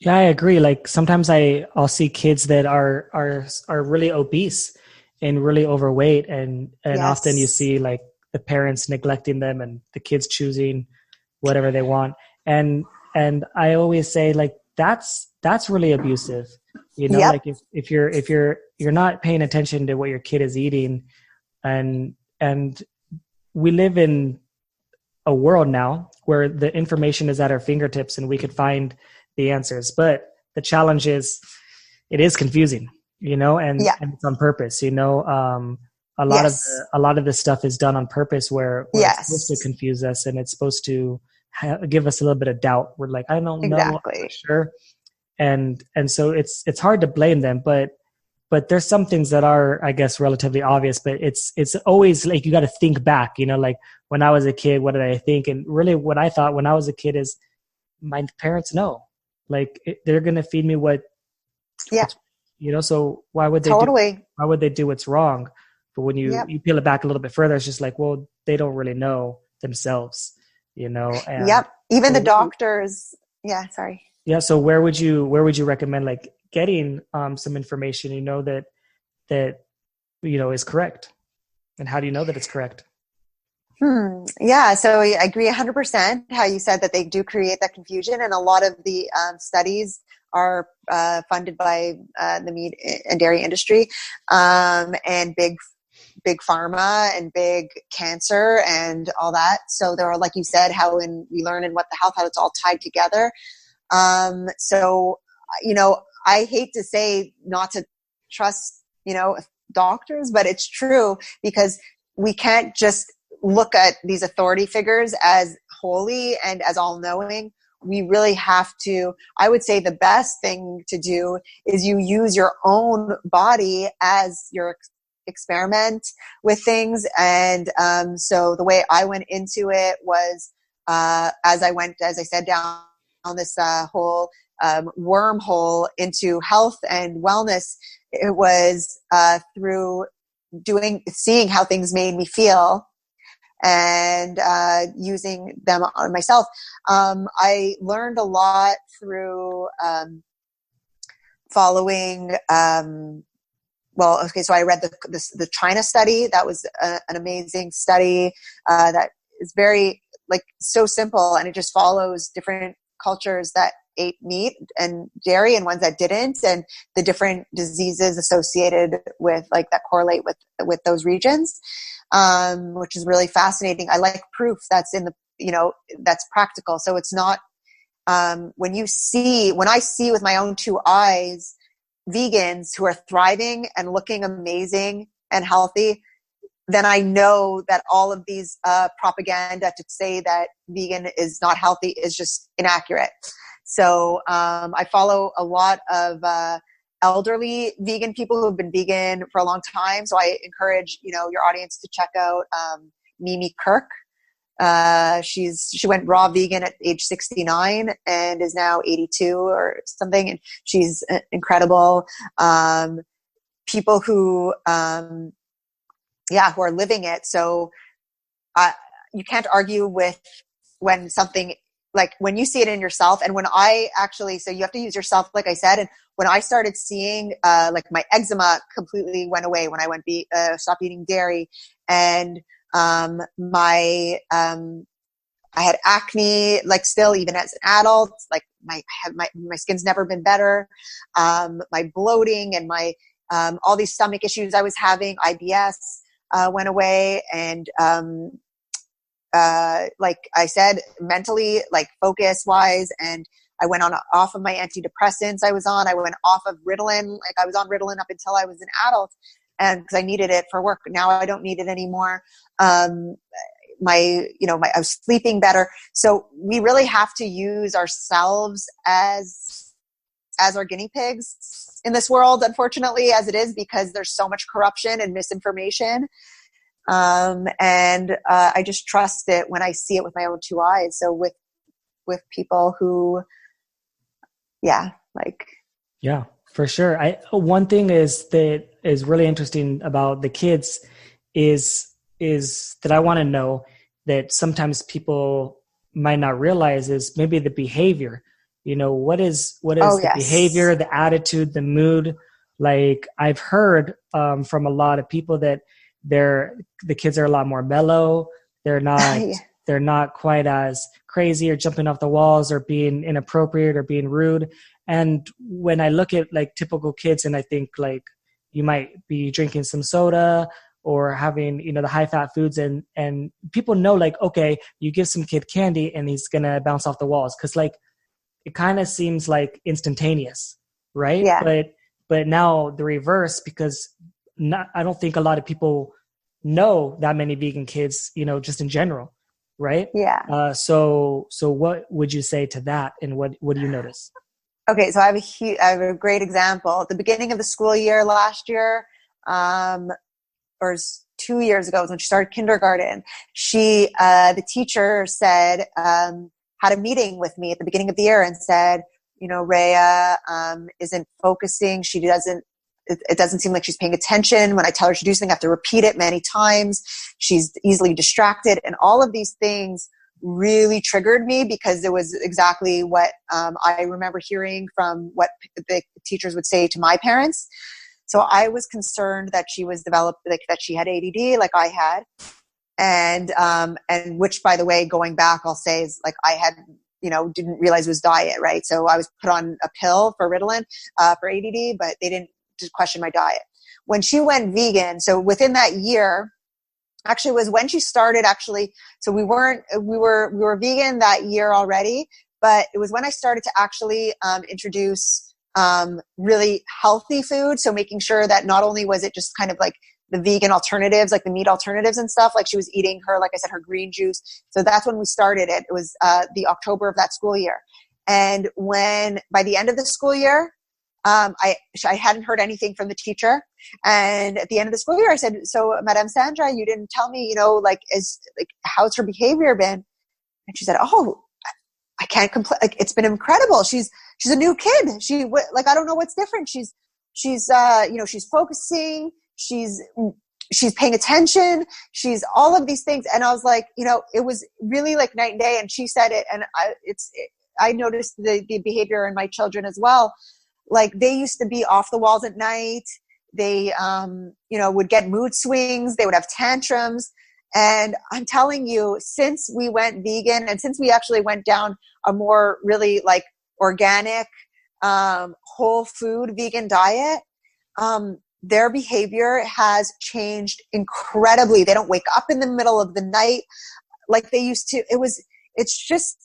Yeah, I agree. Like sometimes I'll see kids that are really obese and really overweight, and often you Yes. see like the parents neglecting them and the kids choosing whatever they want. And I always say like that's really abusive. You know, Yep. like if you're not paying attention to what your kid is eating, and we live in a world now where the information is at our fingertips and we could find the answers. But the challenge is it is confusing, you know, and it's on purpose, you know. A lot of the stuff is done on purpose where it's supposed to confuse us, and it's supposed to give us a little bit of doubt. We're like, I don't know, I'm not sure. And so it's hard to blame them, but there's some things that are, I guess, relatively obvious, but it's always like, you got to think back, you know, like when I was a kid, what did I think? And really what I thought when I was a kid is my parents know, like they're going to feed me what's, you know, so why would they do what's wrong? But when you peel it back a little bit further, it's just like, well, they don't really know themselves, you know? And even the doctors. Sorry. Yeah. So where would you recommend like getting some information, you know, that you know is correct, and how do you know that it's correct? Yeah. So I agree 100% how you said that they do create that confusion, and a lot of the studies are funded by the meat and dairy industry, and big pharma and big cancer and all that. So there are, like you said, how we learn in What the Health, how it's all tied together. So, you know, I hate to say not to trust, you know, doctors, but it's true, because we can't just look at these authority figures as holy and as all knowing. We really have to, I would say the best thing to do is you use your own body as your experiment with things. And so the way I went into it was as I said, down this whole wormhole into health and wellness, it was through seeing how things made me feel and using them on myself. I learned a lot through following so I read the China study. That was an amazing study that is very, like, so simple, and it just follows different cultures that ate meat and dairy and ones that didn't, and the different diseases associated with, like, that correlate with those regions, which is really fascinating. I like proof that's in the, you know, that's practical. So it's not when I see with my own two eyes vegans who are thriving and looking amazing and healthy, then I know that all of these propaganda to say that vegan is not healthy is just inaccurate. So I follow a lot of elderly vegan people who have been vegan for a long time. So I encourage, you know, your audience to check out Mimi Kirk. She went raw vegan at age 69 and is now 82 or something. And she's incredible. People who, who are living it. So you can't argue with when something like when you see it in yourself, and when I actually, so you have to use yourself, like I said, and when I started seeing, like my eczema completely went away when I stopped eating dairy, and, I had acne, like still even as an adult, like my skin's never been better. My bloating and my, all these stomach issues I was having, IBS, went away. And, like I said, mentally, like focus wise, and I went off of my antidepressants I went off of Ritalin. Like I was on Ritalin up until I was an adult, and because I needed it for work. Now I don't need it anymore. I was sleeping better. So we really have to use ourselves as our guinea pigs in this world, unfortunately, as it is, because there's so much corruption and misinformation. I just trust it when I see it with my own two eyes. So with people who, yeah, for sure. One thing is really interesting about the kids is that I want to know that sometimes people might not realize is maybe the behavior. What is the behavior, the attitude, the mood? Like I've heard from a lot of people that the kids are a lot more mellow. They're not they're not quite as crazy or jumping off the walls or being inappropriate or being rude. And when I look at like typical kids, and I think like you might be drinking some soda or having, the high fat foods, and people know like, okay, you give some kid candy and he's going to bounce off the walls. Cause like, it kind of seems like instantaneous. Right. Yeah. But now the reverse, because I don't think a lot of people know that many vegan kids, just in general. Right. Yeah. So what would you say to that? And what do you notice? Okay. So I have a great example. At the beginning of the school year last year, or 2 years ago, when she started kindergarten, the teacher said, had a meeting with me at the beginning of the year and said, Rhea, isn't focusing. It doesn't seem like she's paying attention. When I tell her to do something, I have to repeat it many times. She's easily distracted. And all of these things really triggered me, because it was exactly what, I remember hearing from what the teachers would say to my parents. So I was concerned that she was developed, like that she had ADD, like I had. And which, by the way, going back, I'll say is like I had, didn't realize was diet, right? So I was put on a pill for Ritalin, for ADD, but they didn't just question my diet. When she went vegan, so within that year, actually was when she started actually, so we were vegan that year already, but it was when I started to actually, introduce really healthy food. So making sure that not only was it just kind of like the vegan alternatives, like the meat alternatives and stuff, like she was eating like I said, her green juice. So that's when we started it. It was the October of that school year. And when by the end of the school year, I hadn't heard anything from the teacher. And at the end of the school year, I said, so Madame Sandra, you didn't tell me, how's her behavior been? And she said, oh, I can't complain. Like, it's been incredible. She's a new kid. I don't know what's different. She's focusing. She's paying attention. She's all of these things. And I was like, it was really like night and day. And she said it. And I noticed the behavior in my children as well. Like they used to be off the walls at night. They, would get mood swings. They would have tantrums. And I'm telling you, since we went vegan and since we actually went down a more really like organic, whole food vegan diet, their behavior has changed incredibly. They don't wake up in the middle of the night like they used to. It's just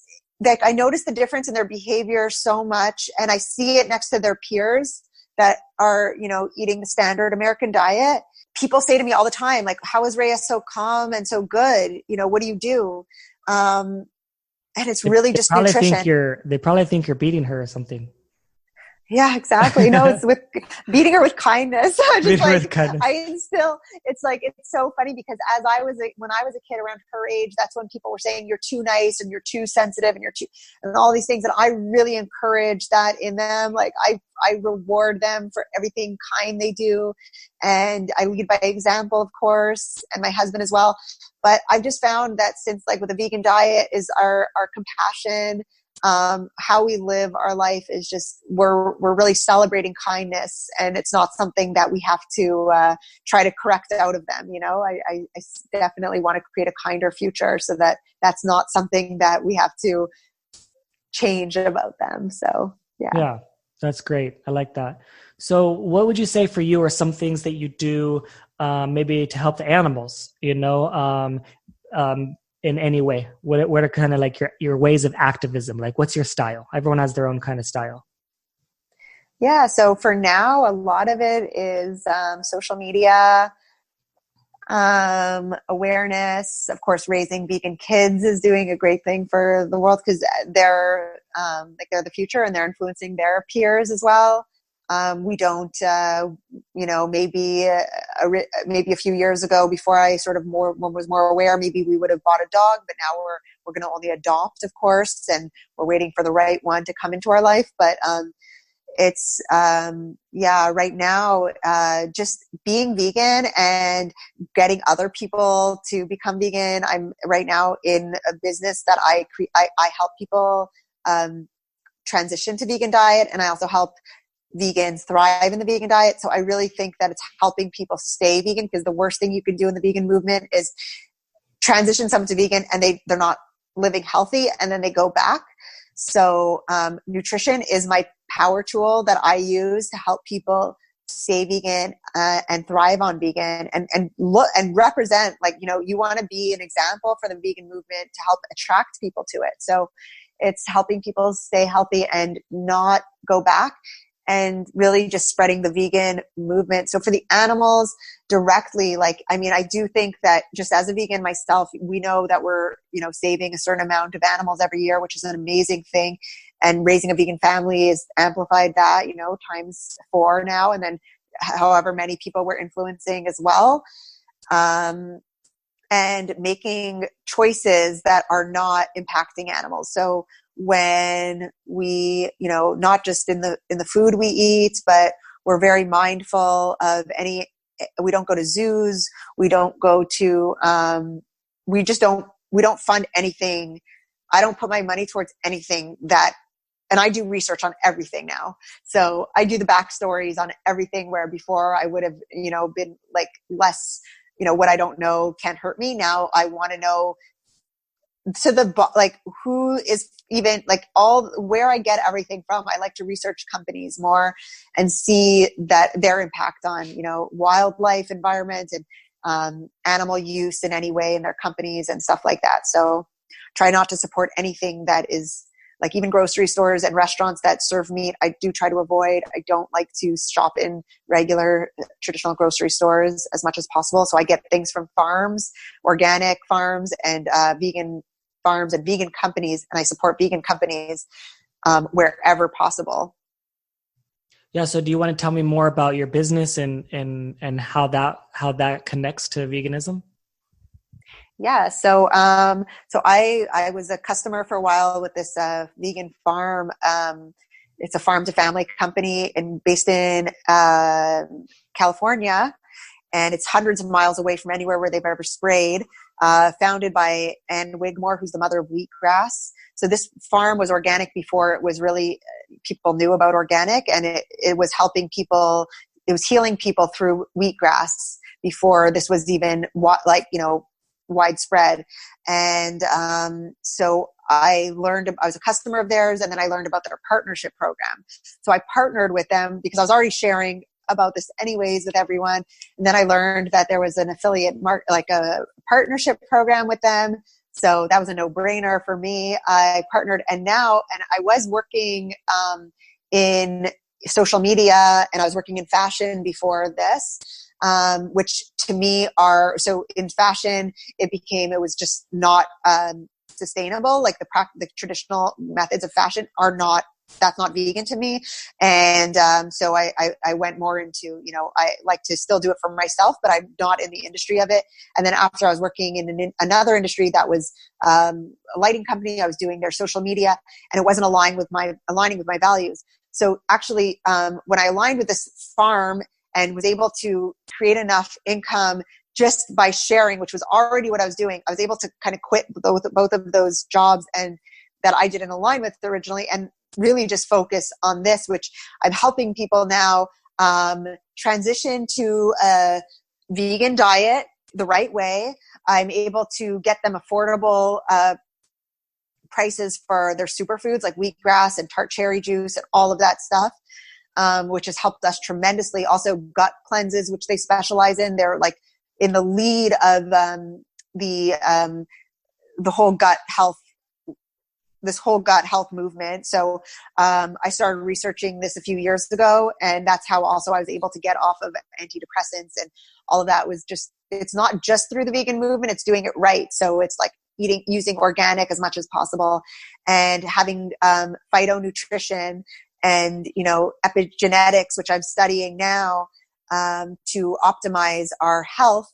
like I noticed the difference in their behavior so much, and I see it next to their peers that are, eating the standard American diet. People say to me all the time, like, how is Rhea so calm and so good? What do you do? And it's really just nutrition. They probably think you're beating her or something. Yeah, exactly. No, it's with beating her with kindness. Beat Just her with like kindness. I still, it's like it's so funny because when I was a kid around her age, that's when people were saying you're too nice and you're too sensitive and and all these things. And I really encourage that in them. Like I reward them for everything kind they do, and I lead by example, of course, and my husband as well. But I've just found that since like with the vegan diet is our compassion. How we live our life is just we're really celebrating kindness, and it's not something that we have to try to correct out of them. I definitely want to create a kinder future, so that that's not something that we have to change about them. So Yeah, that's great. I like that. So what would you say for you are some things that you do maybe to help the animals, in any way? What are kind of like your ways of activism? Like, what's your style? Everyone has their own kind of style. Yeah. So for now, a lot of it is social media, awareness. Of course, raising vegan kids is doing a great thing for the world because they're the future and they're influencing their peers as well. We don't, maybe a few years ago, before I was more aware, maybe we would have bought a dog, but now we're going to only adopt, of course, and we're waiting for the right one to come into our life. But it's right now, just being vegan and getting other people to become vegan. I'm right now in a business that I help people transition to vegan diet, and I also help vegans thrive in the vegan diet. So I really think that it's helping people stay vegan, because the worst thing you can do in the vegan movement is transition someone to vegan and they're not living healthy and then they go back. So nutrition is my power tool that I use to help people stay vegan and thrive on vegan and look and represent, you want to be an example for the vegan movement to help attract people to it. So it's helping people stay healthy and not go back, and really just spreading the vegan movement. So for the animals directly, I do think that just as a vegan myself, we know that we're, saving a certain amount of animals every year, which is an amazing thing. And raising a vegan family is amplified that, times 4 now. And then however many people we're influencing as well. And making choices that are not impacting animals. So when we, not just in the food we eat, but we're very mindful of we don't go to zoos, we don't go to, we don't fund anything. I don't put my money towards anything and I do research on everything now. So I do the backstories on everything, where before I would have, been like less, what I don't know can't hurt me. Now I want to know who is even where I get everything from. I like to research companies more and see that their impact on, wildlife, environment, and animal use in any way in their companies and stuff like that. So try not to support anything that is even grocery stores and restaurants that serve meat. I do try to avoid. I don't like to shop in regular traditional grocery stores as much as possible. So I get things from farms, organic farms, and vegan farms and vegan companies, and I support vegan companies wherever possible. Yeah. So do you want to tell me more about your business and how that connects to veganism? Yeah. So I was a customer for a while with this vegan farm. It's a farm to family company based in California, and it's hundreds of miles away from anywhere where they've ever sprayed. Founded by Ann Wigmore, who's the mother of wheatgrass. So this farm was organic before it was really people knew about organic, and it was helping people. It was healing people through wheatgrass before this was even widespread. And so I was a customer of theirs, and then I learned about their partnership program. So I partnered with them because I was already sharing about this anyways with everyone. And then I learned that there was an affiliate a partnership program with them. So that was a no-brainer for me. I partnered, and I was working in social media, and I was working in fashion before this. Which to me so in fashion, it was just not sustainable. Like the traditional methods of fashion are not that's not vegan to me. And so I went more into, I like to still do it for myself, but I'm not in the industry of it. And then after I was working in another industry that was a lighting company, I was doing their social media, and it wasn't aligning with my values. So actually, when I aligned with this farm and was able to create enough income just by sharing, which was already what I was doing, I was able to kind of quit both of those jobs and that I didn't align with originally, and really just focus on this, which I'm helping people now transition to a vegan diet the right way. I'm able to get them affordable prices for their superfoods like wheatgrass and tart cherry juice and all of that stuff. Which has helped us tremendously. Also gut cleanses, which they specialize in. They're like in the lead of the whole gut health, this whole gut health movement. So I started researching this a few years ago, and that's how also I was able to get off of antidepressants, and all of that was just, it's not just through the vegan movement, it's doing it right. So it's like using organic as much as possible, and having phytonutrition and, epigenetics, which I'm studying now, to optimize our health.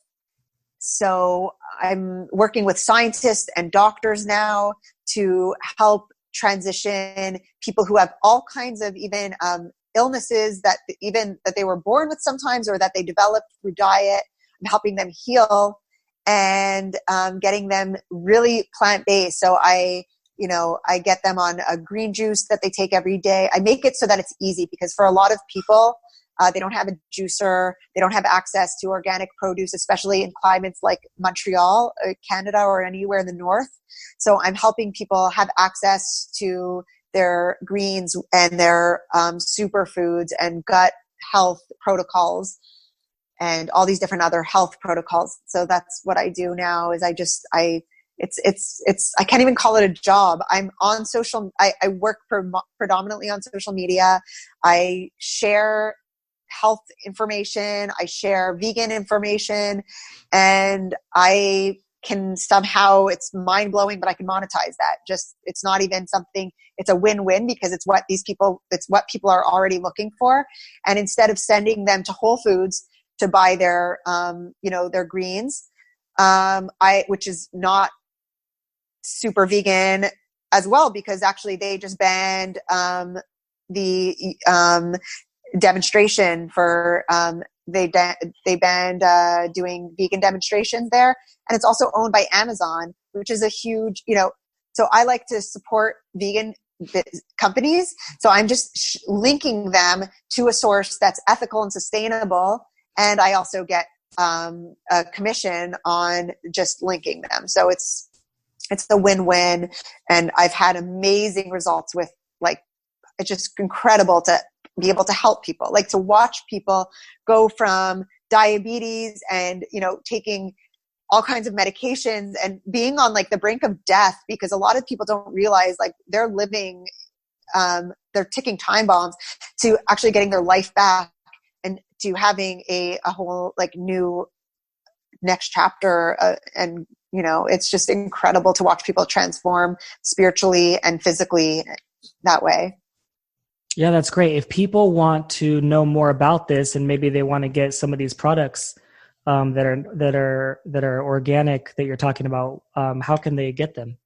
So I'm working with scientists and doctors now to help transition people who have all kinds of even illnesses that they were born with sometimes, or that they developed through diet. I'm helping them heal and getting them really plant-based. So I get them on a green juice that they take every day. I make it so that it's easy, because for a lot of people, they don't have a juicer. They don't have access to organic produce, especially in climates like Montreal, Canada, or anywhere in the north. So I'm helping people have access to their greens and their superfoods and gut health protocols and all these different other health protocols. So that's what I do now. Is I can't even call it a job. I'm on I work predominantly on social media. I share health information. I share vegan information, and I can somehow, it's mind blowing, but I can monetize that. It's not even something, it's a win-win, because it's what people are already looking for. And instead of sending them to Whole Foods to buy their, their greens, which is not super vegan as well, because actually they just banned the demonstration for they banned doing vegan demonstrations there, and it's also owned by Amazon, which is a huge, so I like to support vegan companies, so I'm just linking them to a source that's ethical and sustainable, and I also get a commission on just linking them. So it's a win-win, and I've had amazing results with, like, it's just incredible to be able to help people, like to watch people go from diabetes and, taking all kinds of medications and being on like the brink of death, because a lot of people don't realize, like, they're living, they're ticking time bombs to actually getting their life back and to having a whole like new next chapter. And, it's just incredible to watch people transform spiritually and physically that way. Yeah, that's great. If people want to know more about this, and maybe they want to get some of these products that are organic that you're talking about, how can they get them?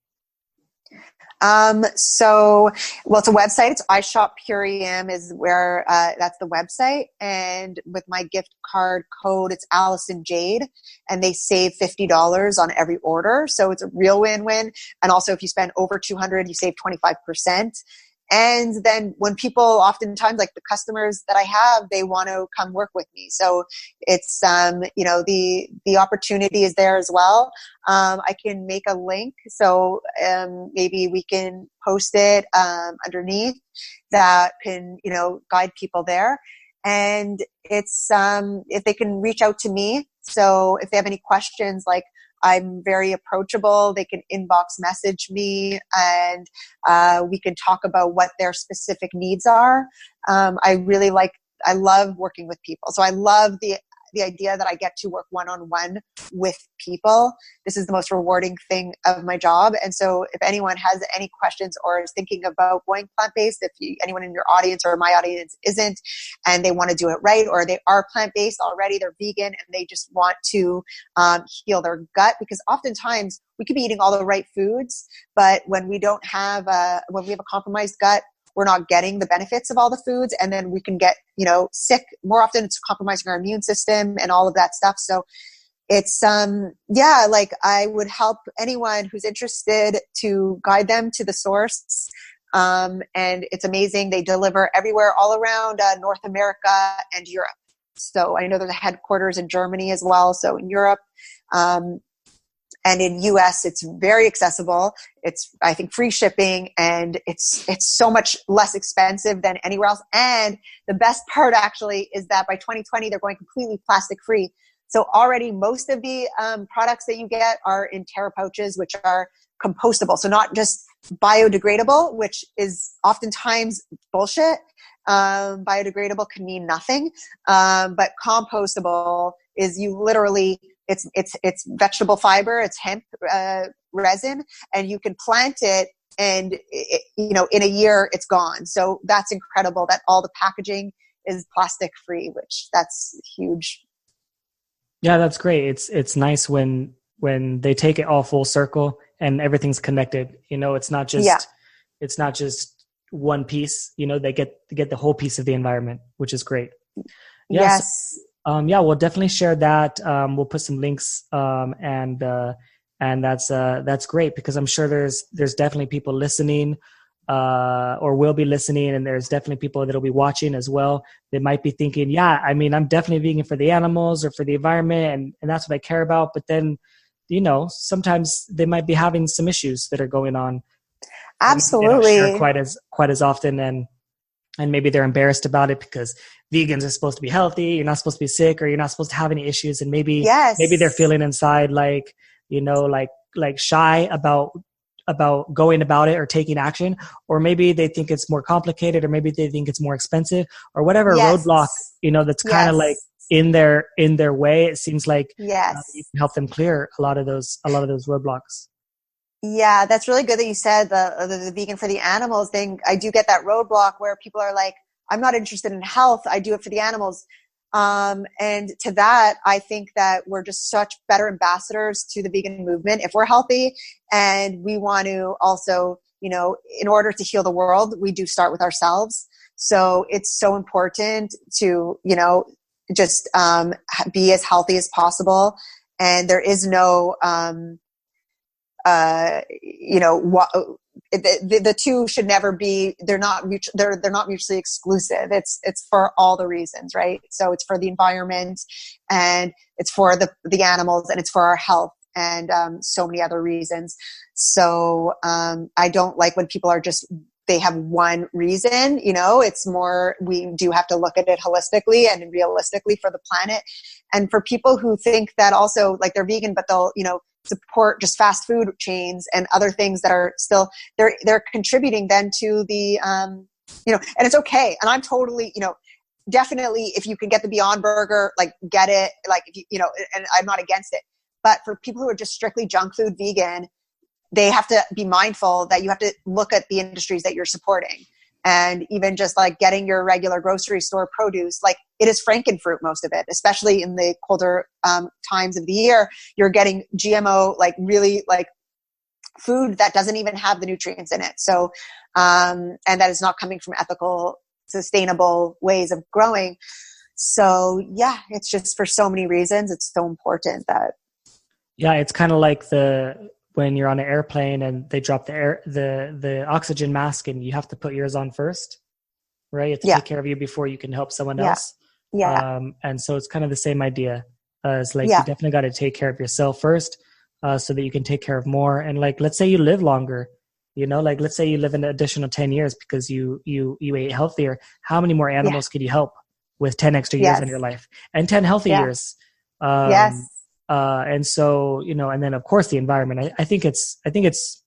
It's a website. It's iShopPurium is where, that's the website. And with my gift card code, it's Allison Jade, and they save $50 on every order. So it's a real win-win. And also if you spend over $200, you save 25%. And then when people, oftentimes, like the customers that I have, they want to come work with me. So it's, the opportunity is there as well. I can make a link. So maybe we can post it underneath that can, guide people there. And it's, if they can reach out to me. So if they have any questions, like, I'm very approachable. They can inbox message me, and we can talk about what their specific needs are. I love working with people. So I love the idea that I get to work one-on-one with people. This is the most rewarding thing of my job. And so if anyone has any questions or is thinking about going plant-based, anyone in your audience or my audience isn't, and they want to do it right, or they are plant-based already, they're vegan, and they just want to heal their gut, because oftentimes we could be eating all the right foods, but when we have a compromised gut, we're not getting the benefits of all the foods, and then we can get, sick more often. It's compromising our immune system and all of that stuff. So it's, I would help anyone who's interested to guide them to the source. And it's amazing. They deliver everywhere, all around North America and Europe. So I know there's a headquarters in Germany as well. So in Europe, and in US, it's very accessible. It's, I think, free shipping, and it's so much less expensive than anywhere else. And the best part actually is that by 2020, they're going completely plastic free. So already most of the products that you get are in Terra pouches, which are compostable. So not just biodegradable, which is oftentimes bullshit. Biodegradable can mean nothing. But compostable is you literally, it's vegetable fiber, it's hemp resin, and you can plant it, and in a year it's gone. So that's incredible that all the packaging is plastic free, which that's huge. Yeah, that's great. It's nice when they take it all full circle and everything's connected. It's not just one piece. They get the whole piece of the environment, which is great. Yes. We'll definitely share that. We'll put some links, and that's great, because I'm sure there's definitely people listening, or will be listening, and there's definitely people that'll be watching as well. They might be thinking, I'm definitely vegan for the animals or for the environment, and that's what I care about. But then, sometimes they might be having some issues that are going on. Absolutely. They don't share quite as often, and maybe they're embarrassed about it because vegans are supposed to be healthy. You're not supposed to be sick, or you're not supposed to have any issues. And maybe they're feeling inside like shy about going about it or taking action, or maybe they think it's more complicated, or maybe they think it's more expensive, or whatever roadblock, that's kind of like in their way. It seems like you can help them clear a lot of those roadblocks. Yeah, that's really good that you said the vegan for the animals thing. I do get that roadblock where people are like, I'm not interested in health. I do it for the animals. And to that, I think that we're just such better ambassadors to the vegan movement if we're healthy, and we want to also, in order to heal the world, we do start with ourselves. So it's so important to, just be as healthy as possible. And there is no, the two should never be, they're not mutually exclusive. It's for all the reasons, right? So it's for the environment, and it's for the animals, and it's for our health, and so many other reasons. So I don't like when people are they have one reason. It's more, we do have to look at it holistically and realistically for the planet. And for people who think that also, like, they're vegan, but they'll, support just fast food chains and other things that are still, they're contributing then to the, and it's okay. And I'm totally, definitely, if you can get the Beyond Burger, like, get it, like, if you, and I'm not against it. But for people who are just strictly junk food vegan, they have to be mindful that you have to look at the industries that you're supporting. And even just like getting your regular grocery store produce, like, it is Frankenfruit, most of it, especially in the colder times of the year. You're getting GMO, like, really, like, food that doesn't even have the nutrients in it. So, and that is not coming from ethical, sustainable ways of growing. So yeah, it's just for so many reasons, it's so important that. Yeah, it's kind of like when you're on an airplane and they drop the oxygen mask, and you have to put yours on first, right? You have to take care of you before you can help someone else. Yeah. And so it's kind of the same idea. It's like, you definitely got to take care of yourself first, so that you can take care of more. And like, let's say you live longer, like, let's say you live an additional 10 years because you ate healthier. How many more animals could you help with 10 extra years in your life, and 10 healthy years? And so, and then of course the environment, I think it's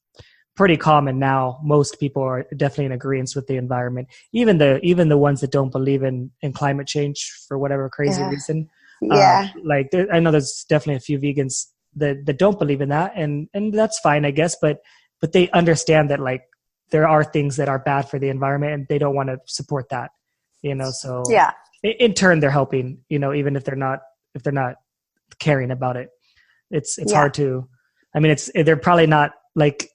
pretty common now. Most people are definitely in agreement with the environment, even the ones that don't believe in climate change for whatever crazy reason. Yeah. Like I know there's definitely a few vegans that don't believe in that, and that's fine, I guess. But they understand that like there are things that are bad for the environment, and they don't want to support that. So Yeah. in turn, they're helping. Even if they're not caring about it. It's hard to. I mean, they're probably not like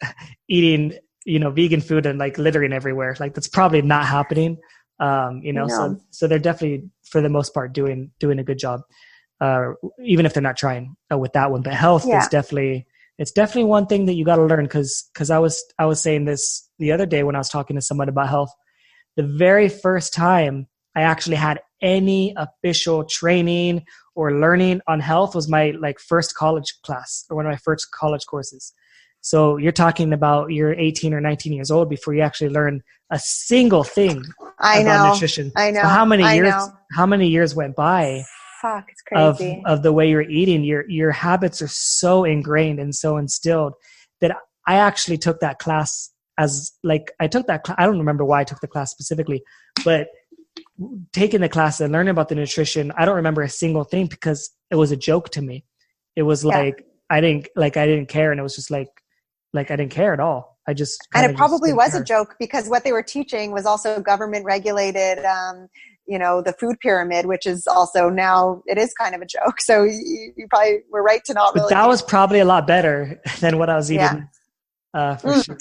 eating vegan food and like littering everywhere. Like that's probably not happening. No. So they're definitely for the most part doing a good job, even if they're not trying with that one. But health is definitely one thing that you got to learn because I was saying this the other day when I was talking to someone about health. The very first time I actually had any official training or learning on health was my like first college class or one of my first college courses. So you're talking about you're 18 or 19 years old before you actually learn a single thing about nutrition. I know. So how many years went by? Fuck, it's crazy. Of the way you're eating, your habits are so ingrained and so instilled that I actually took that class as like, I don't remember why I took the class specifically, but taking the class and learning about the nutrition, I don't remember a single thing because it was a joke to me. It was like, I didn't care. And it was just like I didn't care at all. And it probably was a joke because what they were teaching was also government regulated, the food pyramid, which is also now it is kind of a joke. So you probably were right to not really. But that was probably a lot better than what I was eating. For sure.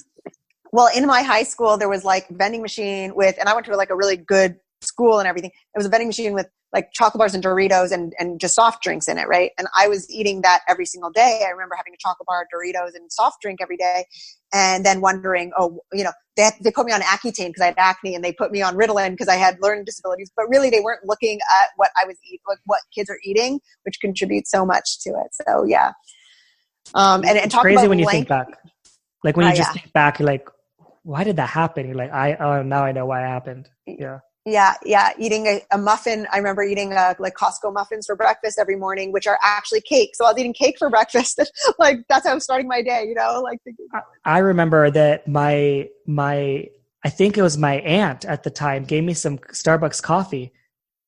Well, in my high school, there was like vending machine and I went to like a really good school and everything. It was a vending machine with like chocolate bars and Doritos and just soft drinks in it, right? And I was eating that every single day. I remember having a chocolate bar, Doritos, and soft drink every day. And then wondering, they put me on Accutane because I had acne, and they put me on Ritalin because I had learning disabilities. But really, they weren't looking at what I was eating, like what kids are eating, which contributes so much to it. So yeah. And talk crazy about when you think back. Like when you just think back, you're like, why did that happen? You're like, now I know why it happened. Yeah. Yeah. Eating a muffin. I remember eating like Costco muffins for breakfast every morning, which are actually cake. So I was eating cake for breakfast. Like that's how I was starting my day, I remember that I think it was my aunt at the time gave me some Starbucks coffee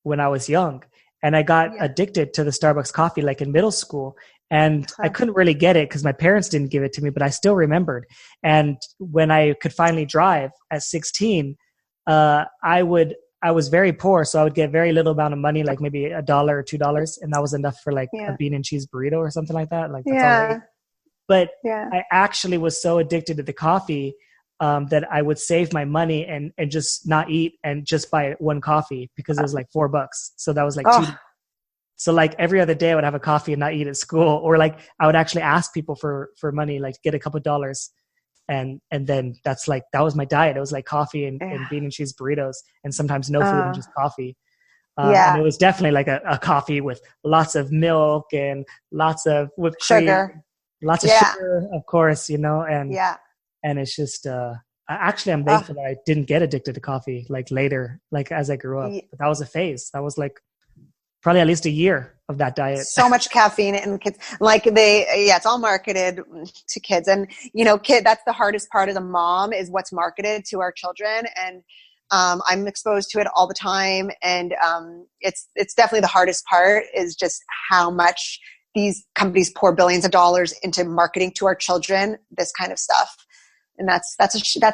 when I was young. And I got addicted to the Starbucks coffee like in middle school. And I couldn't really get it because my parents didn't give it to me, but I still remembered. And when I could finally drive at 16, I was very poor, so I would get very little amount of money, like maybe $1 or $2, and that was enough for like a bean and cheese burrito or something like that. Like that's all I ate. But I actually was so addicted to the coffee that I would save my money and just not eat and just buy one coffee because it was like $4. So that was like $2. So like every other day I would have a coffee and not eat at school, or like I would actually ask people for money, like get a couple of dollars. And then that was my diet. It was like coffee and bean and cheese burritos, and sometimes no food and just coffee. And it was definitely like a coffee with lots of milk and lots of whipped sugar, lots of sugar, of course, and it's just, I'm thankful that I didn't get addicted to coffee like later, like as I grew up, but that was a phase. That was like probably at least a year of that diet. So much caffeine in kids. Like it's all marketed to kids. And, that's the hardest part as a mom is what's marketed to our children. And I'm exposed to it all the time. And it's definitely the hardest part is just how much these companies pour billions of dollars into marketing to our children, this kind of stuff. And that's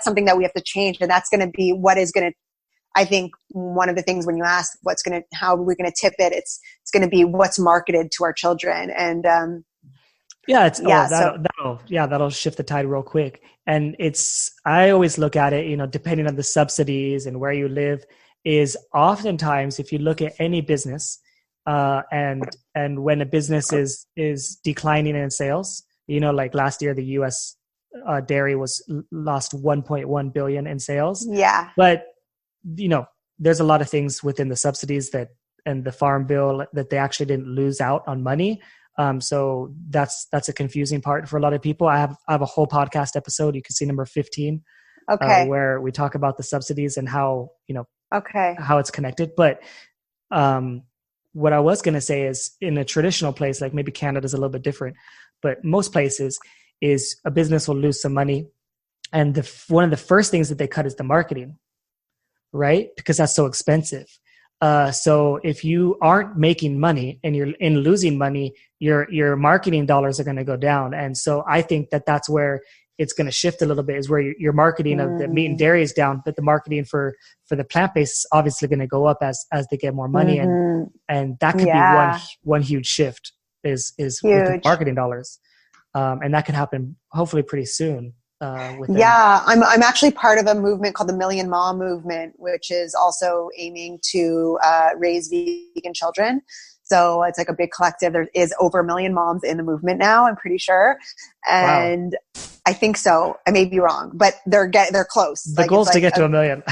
something that we have to change. And that's going to be what is going to, I think one of the things when you ask how are we going to tip it, it's going to be what's marketed to our children. And that'll shift the tide real quick. And I always look at it, depending on the subsidies and where you live, is oftentimes if you look at any business, and when a business is declining in sales, like last year the U.S. Dairy lost 1.1 billion in sales. Yeah, but there's a lot of things within the subsidies and the farm bill that they actually didn't lose out on money. So that's a confusing part for a lot of people. I have a whole podcast episode. You can see number 15, where we talk about the subsidies and how, how it's connected. But what I was going to say is in a traditional place, like maybe Canada's a little bit different, but most places is a business will lose some money. And one of the first things that they cut is the marketing. Right? Because that's so expensive. So if you aren't making money and you're losing money, your marketing dollars are going to go down. And so I think that that's where it's going to shift a little bit, is where your marketing of the meat and dairy is down, but the marketing for the plant-based is obviously going to go up as they get more money. And that could be one huge shift is with the marketing dollars. And that could happen hopefully pretty soon. I'm actually part of a movement called the Million Mom Movement, which is also aiming to raise vegan children. So it's like a big collective. There is over 1 million moms in the movement now, I'm pretty sure. And I think so. I may be wrong, but they're close. The goal is to get to 1 million.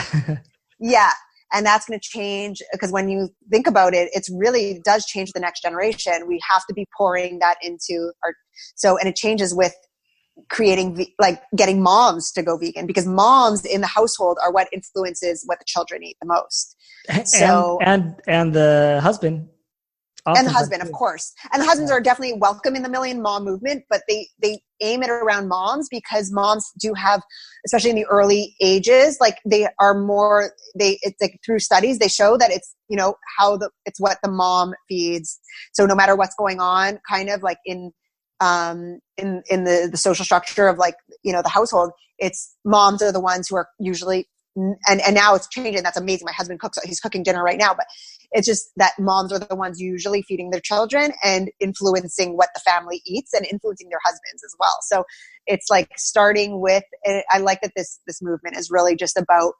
Yeah. And that's going to change, because when you think about it, it's really does change the next generation. We have to be pouring that into and it changes with creating, getting moms to go vegan, because moms in the household are what influences what the children eat the most. So, and the husband. And the husband, of course. And the husbands are definitely welcome in the Million Mom Movement, but they aim it around moms, because moms do have, especially in the early ages, they are more, it's like through studies, they show that it's, it's what the mom feeds. So no matter what's going on, kind of like in the social structure of the household, it's moms are the ones who are usually, and now it's changing. That's amazing. My husband cooks, he's cooking dinner right now, but it's just that moms are the ones usually feeding their children and influencing what the family eats and influencing their husbands as well. So it's like starting with, I like that this movement is really just about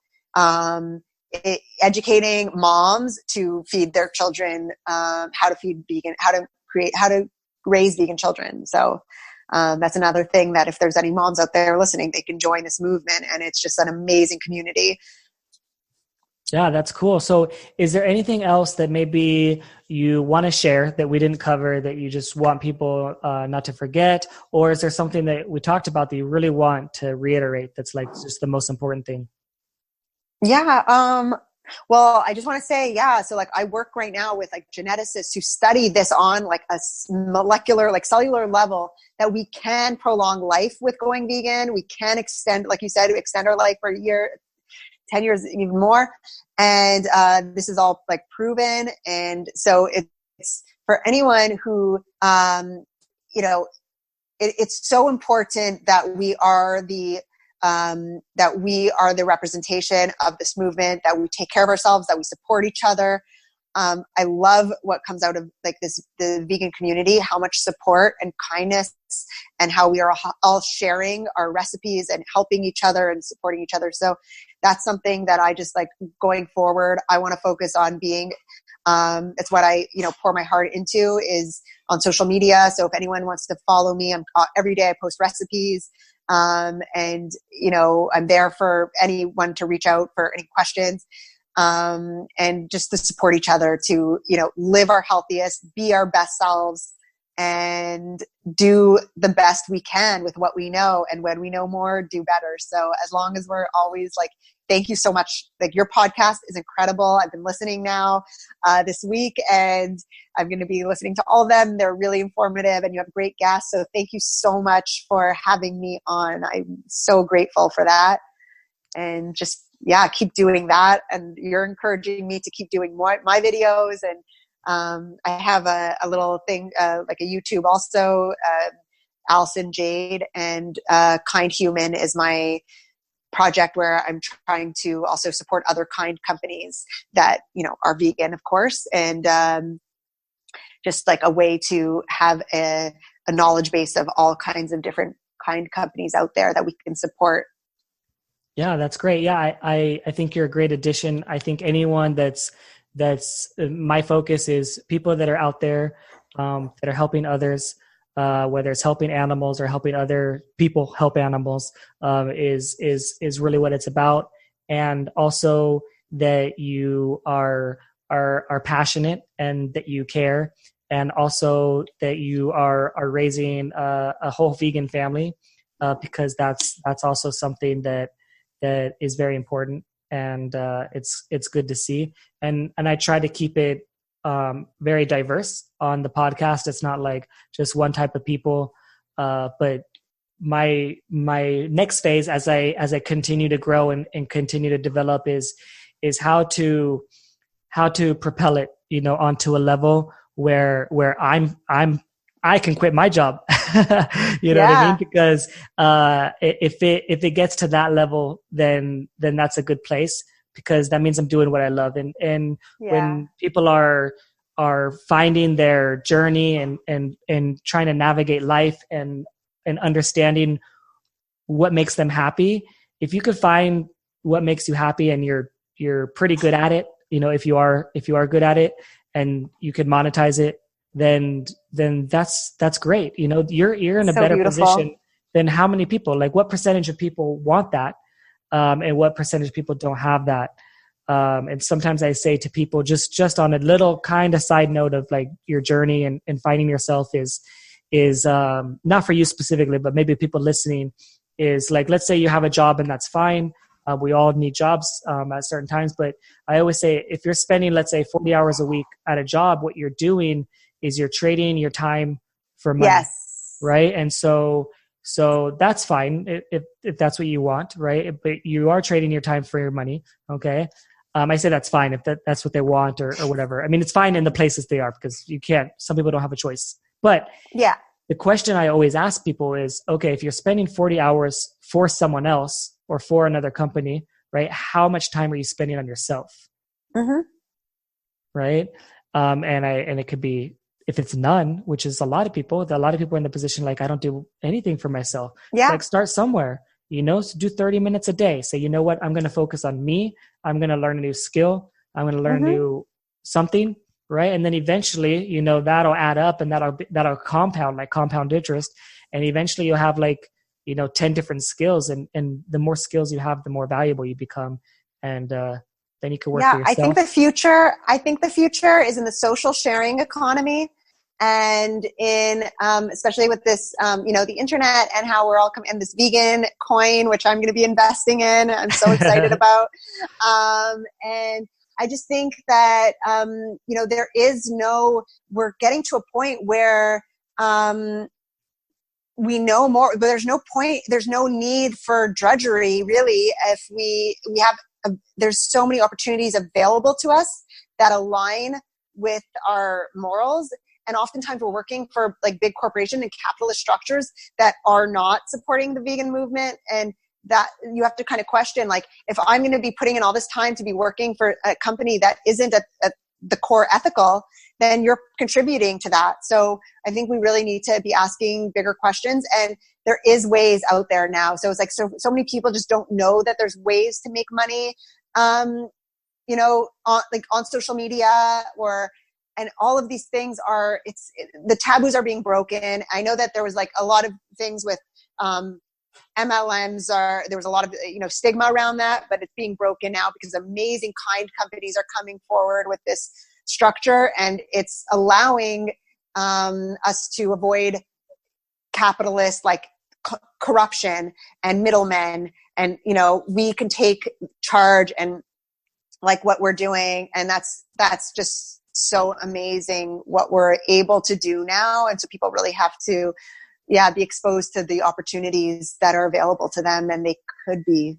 educating moms to feed their children, how to feed vegan, how to raise vegan children. So that's another thing that if there's any moms out there listening, they can join this movement, and it's just an amazing community. Yeah, that's cool. So is there anything else that maybe you want to share that we didn't cover that you just want people not to forget? Or is there something that we talked about that you really want to reiterate that's just the most important thing? Yeah. Well, I just want to say, so I work right now with geneticists who study this on a molecular, cellular level, that we can prolong life with going vegan. We can extend, like you said, extend our life for a year, 10 years, even more. And this is all proven. And so it's for anyone who, it's so important that we are the representation of this movement, that we take care of ourselves, that we support each other. I love what comes out of the vegan community, how much support and kindness, and how we are all sharing our recipes and helping each other and supporting each other. So that's something that I just going forward, I want to focus on being, it's what I, pour my heart into is on social media. So if anyone wants to follow me, every day I post recipes. And I'm there for anyone to reach out for any questions, and just to support each other to, live our healthiest, be our best selves, and do the best we can with what we know. And when we know more, do better. So as long as we're always thank you so much. Your podcast is incredible. I've been listening now this week, and I'm going to be listening to all of them. They're really informative, and you have great guests. So thank you so much for having me on. I'm so grateful for that. And just, keep doing that. And you're encouraging me to keep doing more my videos. And I have a little thing, a YouTube also, Allison Jade, and Kind Human is my project where I'm trying to also support other kind companies that, are vegan, of course. And just a way to have a knowledge base of all kinds of different kind companies out there that we can support. Yeah, that's great. Yeah, I think you're a great addition. I think anyone that's my focus is people that are out there that are helping others, whether it's helping animals or helping other people help animals, is really what it's about. And also that you are passionate and that you care, and also that you are raising a whole vegan family, because that's also something that is very important, and it's good to see. And I try to keep it very diverse on the podcast. It's not just one type of people, but my next phase as I continue to grow and continue to develop is how to how to propel it, onto a level where I can quit my job. You know what I mean? Because if it gets to that level, then that's a good place, because that means I'm doing what I love. And when people are finding their journey and trying to navigate life and understanding what makes them happy, if you could find what makes you happy and you're pretty good at it, if you are good at it and you could monetize it, then that's great. You're in a So better beautiful. position than how many people, like what percentage of people want that, and what percentage of people don't have that. And sometimes I say to people, just on a little kind of side note of like your journey and finding yourself is not for you specifically, but maybe people listening, is like, let's say you have a job and that's fine. We all need jobs at certain times, but I always say, if you're spending, let's say 40 hours a week at a job, what you're doing is you're trading your time for money. Yes. Right. And so that's fine if that's what you want. Right. But you are trading your time for your money. Okay. I say that's fine if that's what they want or whatever. I mean, it's fine in the places they are, because some people don't have a choice. But the question I always ask people is, okay, if you're spending 40 hours for someone else or for another company, right, how much time are you spending on yourself? Mm-hmm. Right. And it could be, if it's none, which is a lot of people are in the position, like, I don't do anything for myself. Yeah. Like, start somewhere, so do 30 minutes a day. Say, you know what, I'm going to focus on me. I'm going to learn a new skill. I'm going to learn new something. Right. And then eventually, that'll add up, and that'll compound, like compound interest. And eventually you'll have 10 different skills. And the more skills you have, the more valuable you become. And, then you can work for yourself. I think the future is in the social sharing economy, and in, especially with this, the internet, and how we're all coming, and this vegan coin, which I'm going to be investing in. I'm so excited about. And I just think that, we're getting to a point where, we know more, but there's no need for drudgery, really. If we have, there's so many opportunities available to us that align with our morals. And oftentimes we're working for like big corporation and capitalist structures that are not supporting the vegan movement. And that you have to kind of question, like, if I'm going to be putting in all this time to be working for a company that isn't at the core ethical, then you're contributing to that. So I think we really need to be asking bigger questions, and there is ways out there now. So it's like, so many people just don't know that there's ways to make money, on social media, and all of these things the taboos are being broken. I know that there was like a lot of things with, MLMs there was a lot of, stigma around that, but it's being broken now because amazing kind companies are coming forward with this structure, and it's allowing us to avoid capitalist corruption and middlemen, and we can take charge and like what we're doing, and that's just so amazing what we're able to do now. And so people really have to be exposed to the opportunities that are available to them, and they could be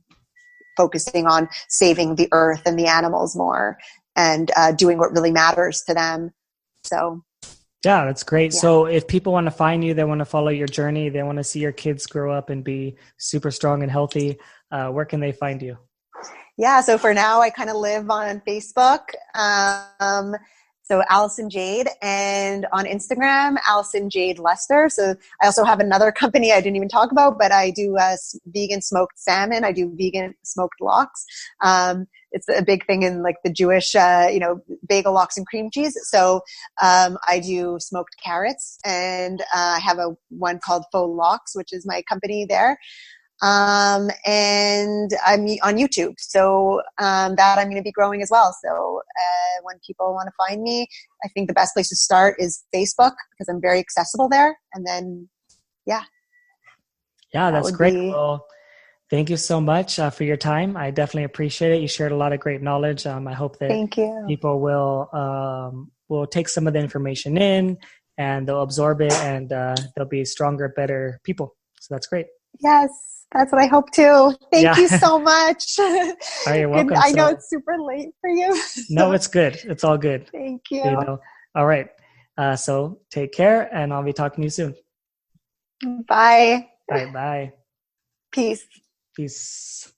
focusing on saving the earth and the animals more, and doing what really matters to them. So yeah, that's great. Yeah. So if people want to find you, they want to follow your journey, they want to see your kids grow up and be super strong and healthy, where can they find you? Yeah, so for now I kind of live on Facebook, so Allison Jade, and on Instagram, Allison Jade Lester. So I also have another company I didn't even talk about, but I do vegan smoked salmon. I do vegan smoked lox. It's a big thing in like the Jewish, bagel lox and cream cheese. So I do smoked carrots, and I have one called Faux Lox, which is my company there. And I'm on YouTube. So, that I'm going to be growing as well. So, when people want to find me, I think the best place to start is Facebook, because I'm very accessible there. And then, yeah, that's great. Well, thank you so much for your time. I definitely appreciate it. You shared a lot of great knowledge. I hope that people will take some of the information in, and they'll absorb it, and they'll be stronger, better people. So that's great. Yes, that's what I hope too. Thank you Yeah. so much. Oh, you're welcome. I know So, it's super late for you. no, it's good. It's all good. Thank You you. know. All right. So take care, and I'll be talking to you soon. Bye. All right. Bye. Peace. Peace.